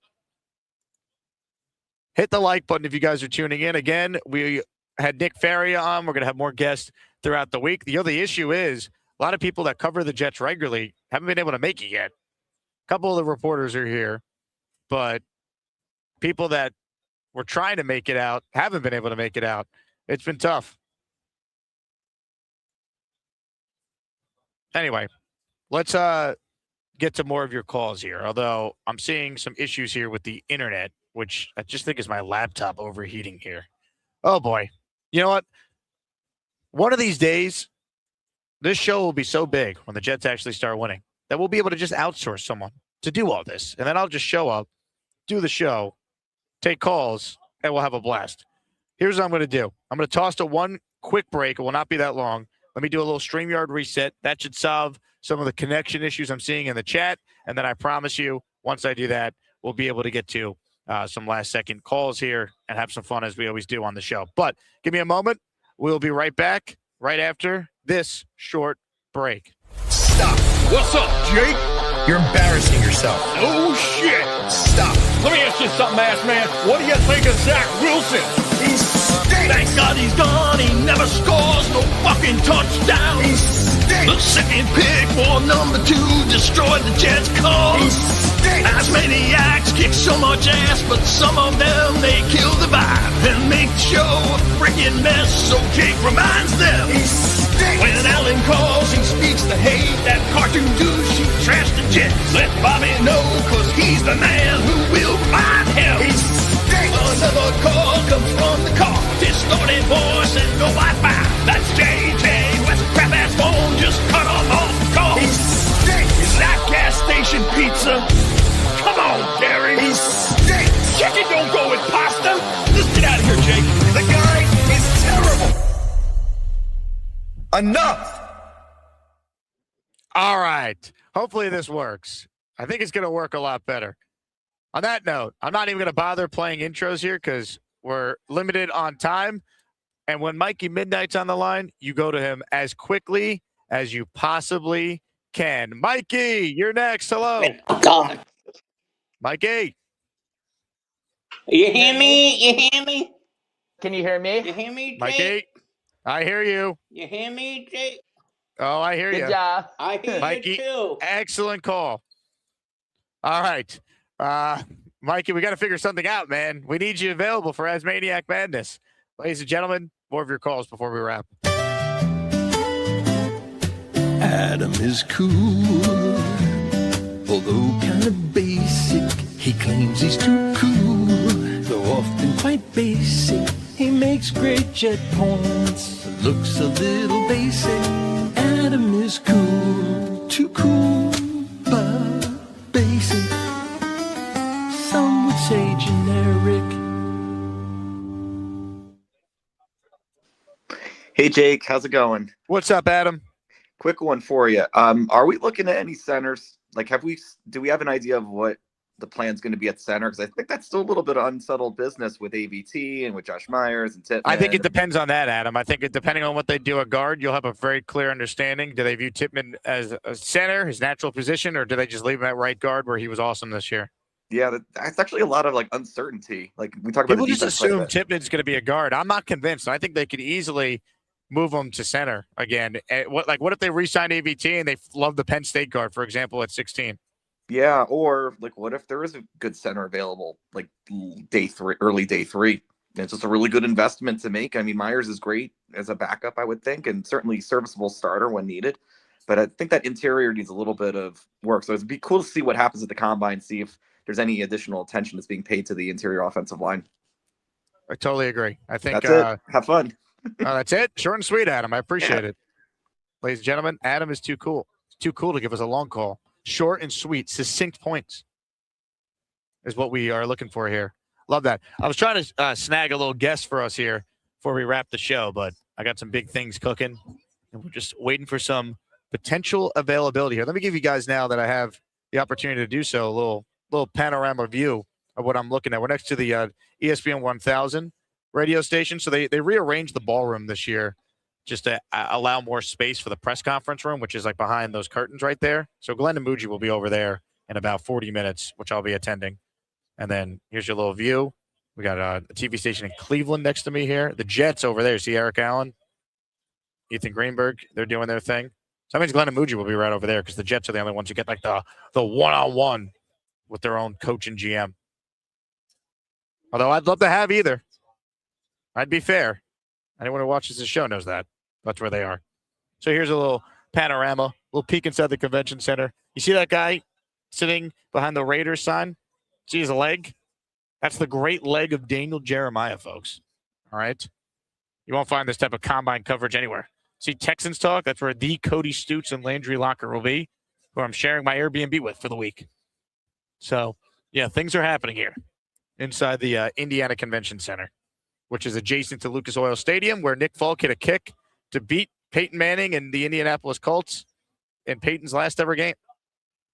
Hit the like button if you guys are tuning in. Again, we had Nick Faria on. We're going to have more guests throughout the week. The other issue is a lot of people that cover the Jets regularly haven't been able to make it yet. A couple of the reporters are here, but people that were trying to make it out haven't been able to make it out. It's been tough. Anyway, let's get to more of your calls here, although I'm seeing some issues here with the internet, which I just think is my laptop overheating here. Oh, boy. You know what? One of these days, this show will be so big when the Jets actually start winning that we'll be able to just outsource someone to do all this. And then I'll just show up, do the show, take calls, and we'll have a blast. Here's what I'm going to do. I'm going to toss to one quick break. It will not be that long. Let me do a little StreamYard reset. That should solve some of the connection issues I'm seeing in the chat. And then I promise you, once I do that, we'll be able to get to some last-second calls here and have some fun as we always do on the show. But give me a moment. We'll be right back right after this short break. Stop. What's up, Jake? You're embarrassing yourself. Oh, shit. Stop. Let me ask you something, ass man. What do you think of Zach Wilson? He stinks. Thank God he's gone. He never scores no fucking touchdown. He stinks. The second pick for number 2 destroyed the Jets' cause. He stinks. As maniacs kick so much ass, but some of them, they kill the vibe and make the show a freaking mess. So Jake reminds them. He stinks. When Allen calls, he speaks the hate. That cartoon douche, he trashed the Jets. Let Bobby know, cause he's the man who will find him. He stinks. Another call comes from the car. Distorted voice and no Wi-Fi. That's JJ with a crap-ass phone. Just cut off all the calls. He stinks. Is that gas station pizza? Come here, Jake. The guy is terrible. Enough. All right. Hopefully this works. I think it's going to work a lot better. On that note, I'm not even going to bother playing intros here because we're limited on time. And when Mikey Midnight's on the line, you go to him as quickly as you possibly can. Mikey, you're next. Hello. God. Mikey. You hear me? You hear me? Can you hear me? You hear me, Jake? Mikey, I hear you. You hear me, Jake? Oh, I hear you. Good job. I hear Mikey, you too. excellent call. All right. Mikey, we got to figure something out, man. We need you available for Asmaniac Madness. Ladies and gentlemen, more of your calls before we wrap. Adam is cool, although kind of basic. He claims he's too cool, though often quite basic. He makes great jet points, looks a little basic. Adam is cool, too cool, but basic. Some would say generic. Hey Jake, how's it going? What's up, Adam? Quick one for you. Are we looking at any centers? Like, do we have an idea of what the plan's going to be at center? Because I think that's still a little bit of unsettled business with AVT and with Josh Myers and Tippmann. I think it depends on that, Adam. I think depending on what they do at guard, you'll have a very clear understanding. Do they view Tippmann as a center, his natural position, or do they just leave him at right guard where he was awesome this year? Yeah, that's actually a lot of uncertainty. Like we talk about, people just assume Tippmann's going to be a guard. I'm not convinced. I think they could easily move him to center again. What if they re-sign AVT and they love the Penn State guard, for example, at 16? Yeah, or what if there is a good center available, early day three? It's just a really good investment to make. I mean, Myers is great as a backup, I would think, and certainly serviceable starter when needed. But I think that interior needs a little bit of work. So it'd be cool to see what happens at the combine, see if there's any additional attention that's being paid to the interior offensive line. I totally agree. I think that's it. Have fun. That's it. Short and sweet, Adam. I appreciate it. Ladies and gentlemen, Adam is too cool. It's too cool to give us a long call. Short and sweet, succinct points is what we are looking for here. Love that. I was trying to snag a little guest for us here before we wrap the show, but I got some big things cooking, and we're just waiting for some potential availability here. Let me give you guys, now that I have the opportunity to do so, a little panorama view of what I'm looking at. We're next to the ESPN 1000 radio station. So they rearranged the ballroom this year just to allow more space for the press conference room, which is behind those curtains right there. So Glenn and Muji will be over there in about 40 minutes, which I'll be attending. And then here's your little view. We got a TV station in Cleveland next to me here. The Jets over there. See Eric Allen, Ethan Greenberg. They're doing their thing. So that means Glenn and Muji will be right over there because the Jets are the only ones who get the one-on-one with their own coach and GM. Although I'd love to have either. I'd be fair. Anyone who watches the show knows that. That's where they are. So here's a little panorama, a little peek inside the convention center. You see that guy sitting behind the Raiders sign? See his leg? That's the great leg of Daniel Jeremiah, folks. All right? You won't find this type of combine coverage anywhere. See Texans Talk? That's where the Cody Stutes and Landry Locker will be, who I'm sharing my Airbnb with for the week. So, yeah, things are happening here inside the Indiana Convention Center, which is adjacent to Lucas Oil Stadium, where Nick Folk hit a kick to beat Peyton Manning and the Indianapolis Colts in Peyton's last ever game.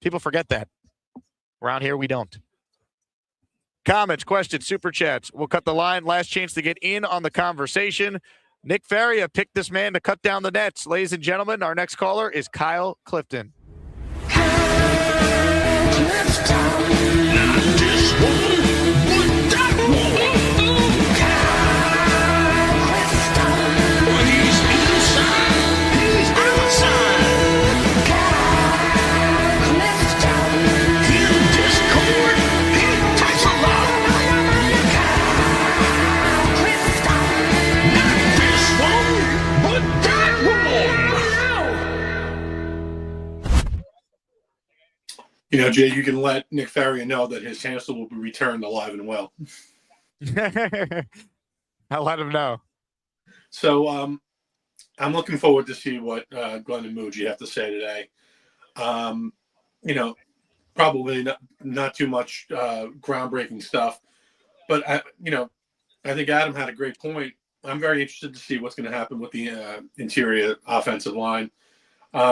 People forget that. Around here, we don't. Comments, questions, super chats. We'll cut the line. Last chance to get in on the conversation. Nick Faria picked this man to cut down the nets. Ladies and gentlemen, our next caller is Kyle Clifton. You know, Jay, you can let Nick Faria know that his hamster will be returned alive and well. I'll let him know. So I'm looking forward to see what Glenn and Muji have to say today. You know, probably not too much groundbreaking stuff, but I I think Adam had a great point. I'm very interested to see what's going to happen with the interior offensive line. I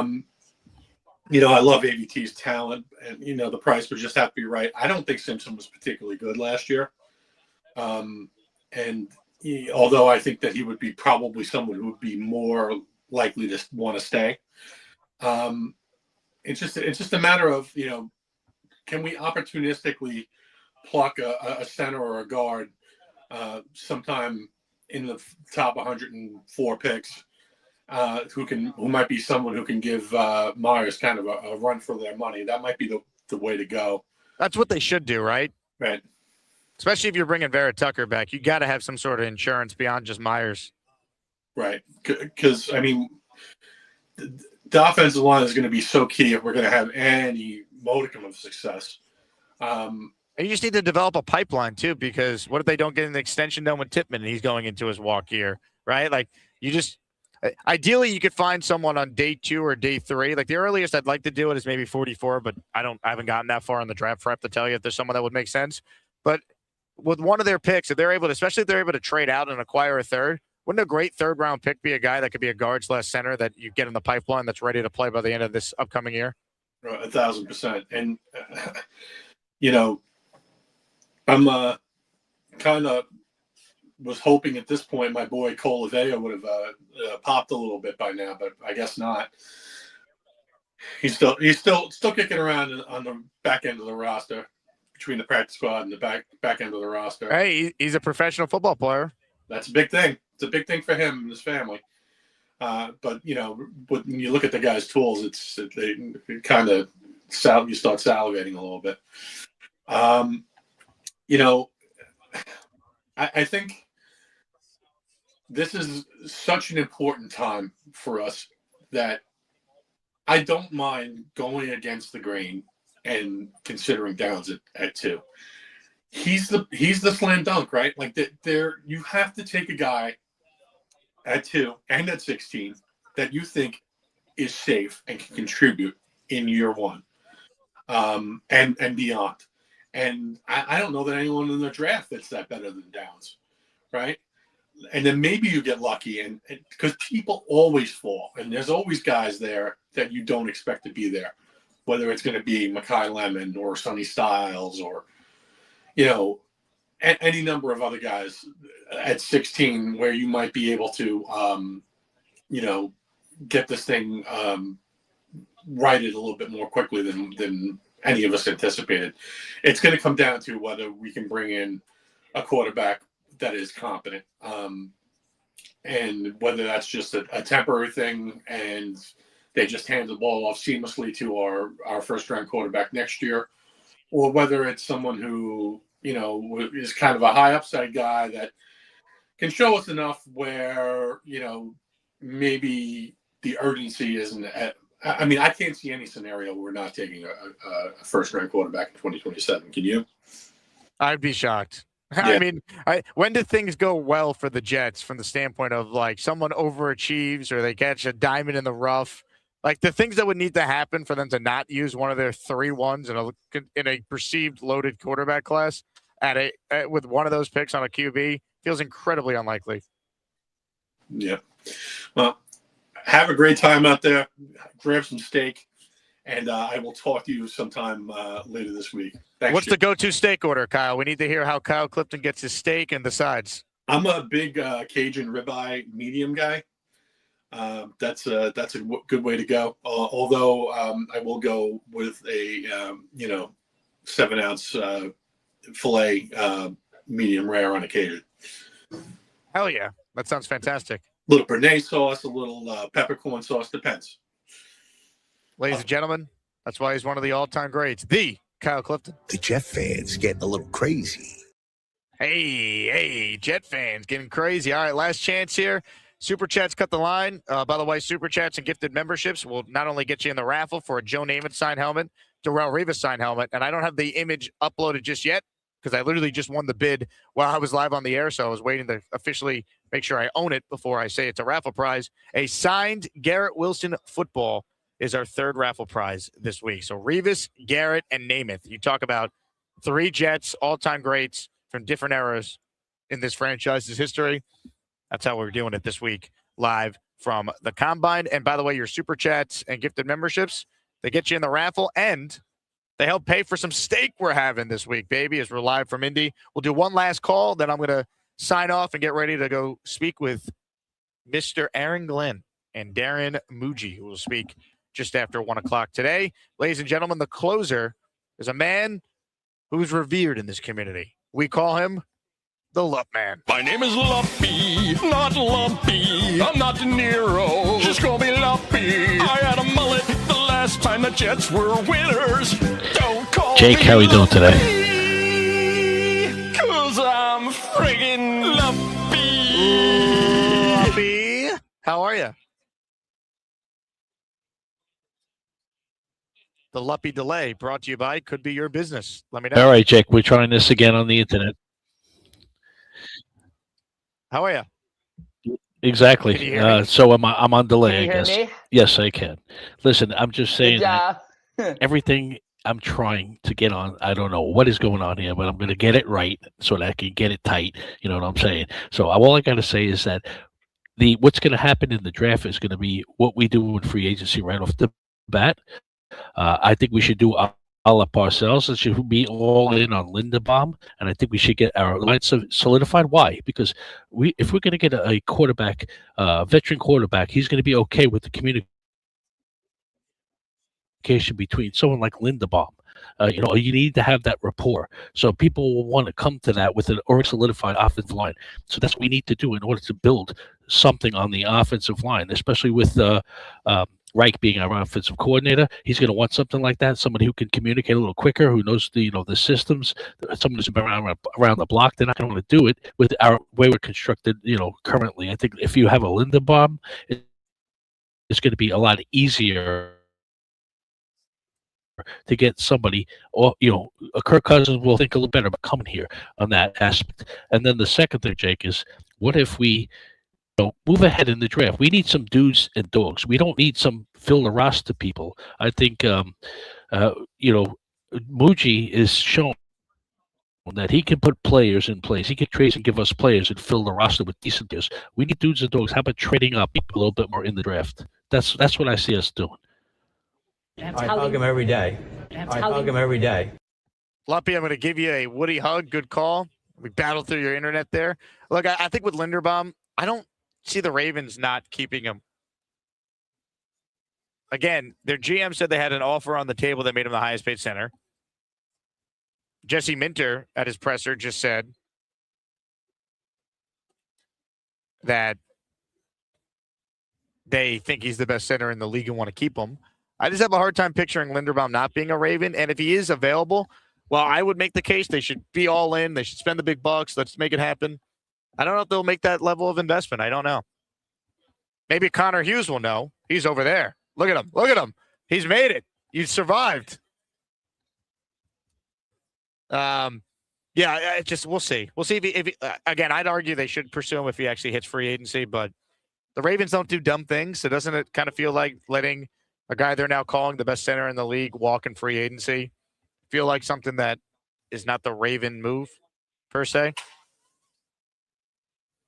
love AVT's talent, and the price would just have to be right. I don't think Simpson was particularly good last year, although I think that he would be probably someone who would be more likely to want to stay. It's just a matter of can we opportunistically pluck a center or a guard sometime in the top 104 picks. Who might be someone who can give Myers kind of a run for their money. That might be the way to go. That's what they should do, right? Right. Especially if you're bringing Vera Tucker back. You got to have some sort of insurance beyond just Myers. Right. Because, the offensive line is going to be so key if we're going to have any modicum of success. And you just need to develop a pipeline, too, because what if they don't get an extension done with Tippmann and he's going into his walk year, right? Like, ideally, you could find someone on day 2 or day 3. Like, the earliest I'd like to do it is maybe 44, but I haven't gotten that far in the draft prep to tell you if there's someone that would make sense. But with one of their picks, if they're able to, especially if they're able to trade out and acquire a third, wouldn't a great third-round pick be a guy that could be a guard/center that you get in the pipeline that's ready to play by the end of this upcoming year? 1,000%. And, I'm kind of was hoping at this point my boy Cole Avea would have popped a little bit by now, but I guess not. He's still kicking around on the back end of the roster, between the practice squad and the back end of the roster. Hey, he's a professional football player. That's a big thing. It's a big thing for him and his family. But when you look at the guy's tools, it kind of you start salivating a little bit. I think this is such an important time for us that I don't mind going against the grain and considering Downs at 2. He's the slam dunk, right? Like you have to take a guy at 2 and at 16 that you think is safe and can contribute in year 1, and beyond. And I don't know that anyone in the draft that's that better than Downs, right? And then maybe you get lucky, and because people always fall, and there's always guys there that you don't expect to be there, whether it's going to be Mekhi Lemon or Sonny Styles or, any number of other guys at 16 where you might be able to, get this thing righted a little bit more quickly than any of us anticipated. It's going to come down to whether we can bring in a quarterback that is competent, and whether that's just a temporary thing and they just hand the ball off seamlessly to our first-round quarterback next year, or whether it's someone who, is kind of a high upside guy that can show us enough where, maybe the urgency isn't at. I can't see any scenario where we're not taking a first-round quarterback in 2027. Can you? I'd be shocked. Yeah. When do things go well for the Jets from the standpoint of like someone overachieves or they catch a diamond in the rough? Like the things that would need to happen for them to not use one of their 3-1s in a perceived loaded quarterback class with one of those picks on a QB feels incredibly unlikely. Yeah. Well, have a great time out there. Grab some steak, and I will talk to you sometime later this week. Thanks. What's the go-to steak order, Kyle? We need to hear how Kyle Clifton gets his steak and the sides. I'm a big Cajun ribeye medium guy. That's a good way to go. Although I will go with a 7-ounce filet medium rare on occasion. Hell yeah, that sounds fantastic. A little béarnaise sauce, a little peppercorn sauce, depends. Ladies and gentlemen, that's why he's one of the all-time greats, the Kyle Clifton. The Jet fans getting a little crazy. Hey, Jet fans getting crazy. All right, last chance here. Super Chats cut the line. By the way, Super Chats and gifted memberships will not only get you in the raffle for a Joe Namath signed helmet, Darrelle Revis signed helmet, and I don't have the image uploaded just yet because I literally just won the bid while I was live on the air, so I was waiting to officially make sure I own it before I say it's a raffle prize. A signed Garrett Wilson football is our third raffle prize this week. So Revis, Garrett, and Namath. You talk about 3 Jets, all-time greats from different eras. in this franchise's history. That's how we're doing it this week, live from the Combine. And by the way, your Super Chats and gifted memberships, they get you in the raffle, and they help pay for some steak we're having this week, baby, as we're live from Indy. We'll do one last call, then I'm going to sign off and get ready to go speak with Mr. Aaron Glenn and Darren Muji, who will speak just after 1 o'clock today. Ladies and gentlemen, the closer is a man who's revered in this community. We call him the Lup Man. My name is Lumpy, not Lumpy. I'm not De Niro, just call me Lumpy. I had a mullet the last time the Jets were winners. Don't call Jake, me how are you doing today? Lumpy, 'cause I'm friggin' Lumpy. Lumpy, how are you? The Lumpy delay brought to you by Could Be Your Business. Let me know. All right, Jake, we're trying this again on the internet. How are you? Exactly. Can you hear me? So I'm on delay, Can you I hear guess. me? Yes, I can. Listen, I'm just saying job. that everything I'm trying to get on, I don't know what is going on here, but I'm going to get it right so that I can get it tight. You know what I'm saying? So all I got to say is that what's going to happen in the draft is going to be what we do with free agency right off the bat. I think we should do a la Parcells. It should be all in on Linderbaum, and I think we should get our line solidified. Why? Because if we're going to get a quarterback, veteran quarterback, he's going to be okay with the communication between someone like Linderbaum. You need to have that rapport. So people will want to come to that with an already solidified offensive line. So that's what we need to do in order to build something on the offensive line, especially with Reich being our offensive coordinator. He's going to want something like that, somebody who can communicate a little quicker, who knows the systems, someone who's been around the block. They're not going to want to do it with our way we're constructed, currently. I think if you have a Linderbaum, it's going to be a lot easier to get somebody, or Kirk Cousins will think a little better about coming here on that aspect. And then the second thing, Jake, is what if we move ahead in the draft? We need some dudes and dogs. We don't need some fill the roster people. I think Muji is shown that he can put players in place. He can trade and give us players and fill the roster with decent players. We need dudes and dogs. How about trading up a little bit more in the draft? That's what I see us doing. I hug him every day. I hug him every day. Lumpy, I'm going to give you a Woody hug. Good call. We battled through your internet there. Look, I think with Linderbaum, I don't see the Ravens not keeping him. Again, their GM said they had an offer on the table that made him the highest paid center. Jesse Minter at his presser just said that they think he's the best center in the league and want to keep him. I just have a hard time picturing Linderbaum not being a Raven. And if he is available, well, I would make the case they should be all in. They should spend the big bucks. Let's make it happen. I don't know if they'll make that level of investment. I don't know. Maybe Connor Hughes will know. He's over there. Look at him. Look at him. He's made it. You survived. Yeah, we'll see. We'll see if he again, I'd argue they should pursue him if he actually hits free agency, but the Ravens don't do dumb things. So doesn't it kind of feel like letting a guy they're now calling the best center in the league walk in free agency feel like something that is not the Raven move per se?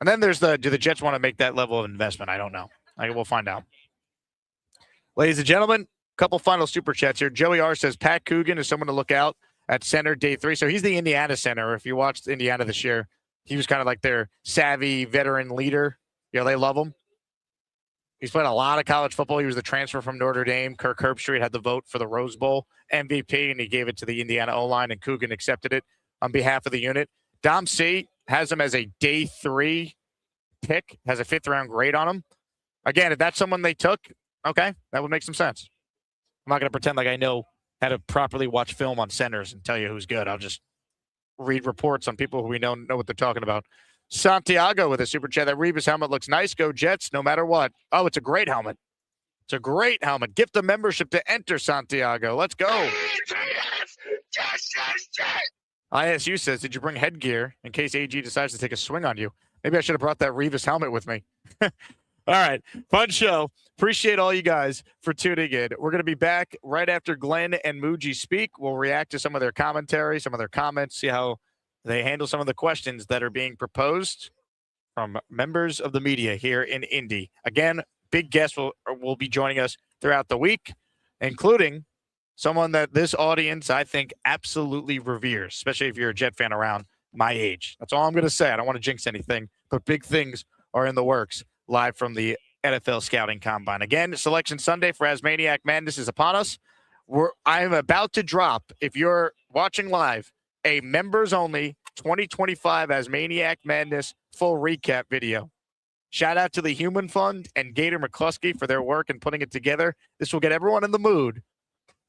And then there's do the Jets want to make that level of investment? I don't know. We'll find out. Ladies and gentlemen, a couple final super chats here. Joey R says Pat Coogan is someone to look out at center day 3. So he's the Indiana center. If you watched Indiana this year, he was kind of like their savvy veteran leader. They love him. He's played a lot of college football. He was the transfer from Notre Dame. Kirk Herbstreit had the vote for the Rose Bowl MVP, and he gave it to the Indiana O-line, and Coogan accepted it on behalf of the unit. Dom C has him as a day 3 pick, has a 5th-round grade on him. Again, if that's someone they took, okay, that would make some sense. I'm not going to pretend like I know how to properly watch film on centers and tell you who's good. I'll just read reports on people who we know what they're talking about. Santiago with a super chat. That Revis helmet looks nice. Go Jets, no matter what. Oh, it's a great helmet. It's a great helmet. Gift a membership to enter, Santiago. Let's go. ISU says, did you bring headgear in case AG decides to take a swing on you? Maybe I should have brought that Revis helmet with me. All right. Fun show. Appreciate all you guys for tuning in. We're going to be back right after Glenn and Muji speak. We'll react to some of their commentary, some of their comments, see how they handle some of the questions that are being proposed from members of the media here in Indy. Again, big guests will be joining us throughout the week, including someone that this audience, I think, absolutely reveres, especially if you're a Jet fan around my age. That's all I'm going to say. I don't want to jinx anything, but big things are in the works live from the NFL Scouting Combine. Again, Selection Sunday for Asmaniac Madness is upon us. I'm about to drop, if you're watching live, a members-only 2025 Asmaniac Madness full recap video. Shout out to the Human Fund and Gator McCluskey for their work in putting it together. This will get everyone in the mood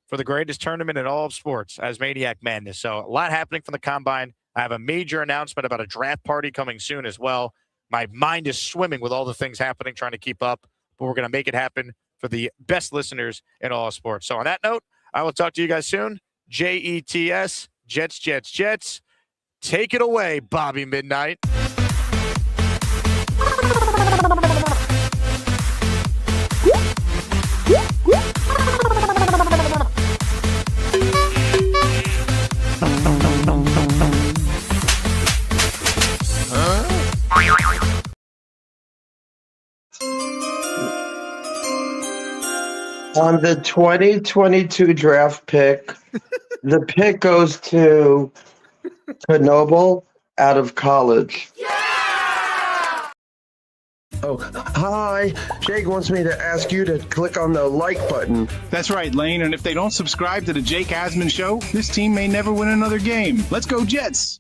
for the greatest tournament in all of sports, Asmaniac Madness. So a lot happening from the Combine. I have a major announcement about a draft party coming soon as well. My mind is swimming with all the things happening, trying to keep up, but we're going to make it happen for the best listeners in all of sports. So on that note, I will talk to you guys soon. JETS, Jets, Jets, Jets. Take it away, Bobby Midnight. On the 2022 draft pick, the pick goes to Knoble out of college. Oh, hi. Jake wants me to ask you to click on the like button. That's right, Lane. And if they don't subscribe to the Jake Asman Show, this team may never win another game. Let's go, Jets.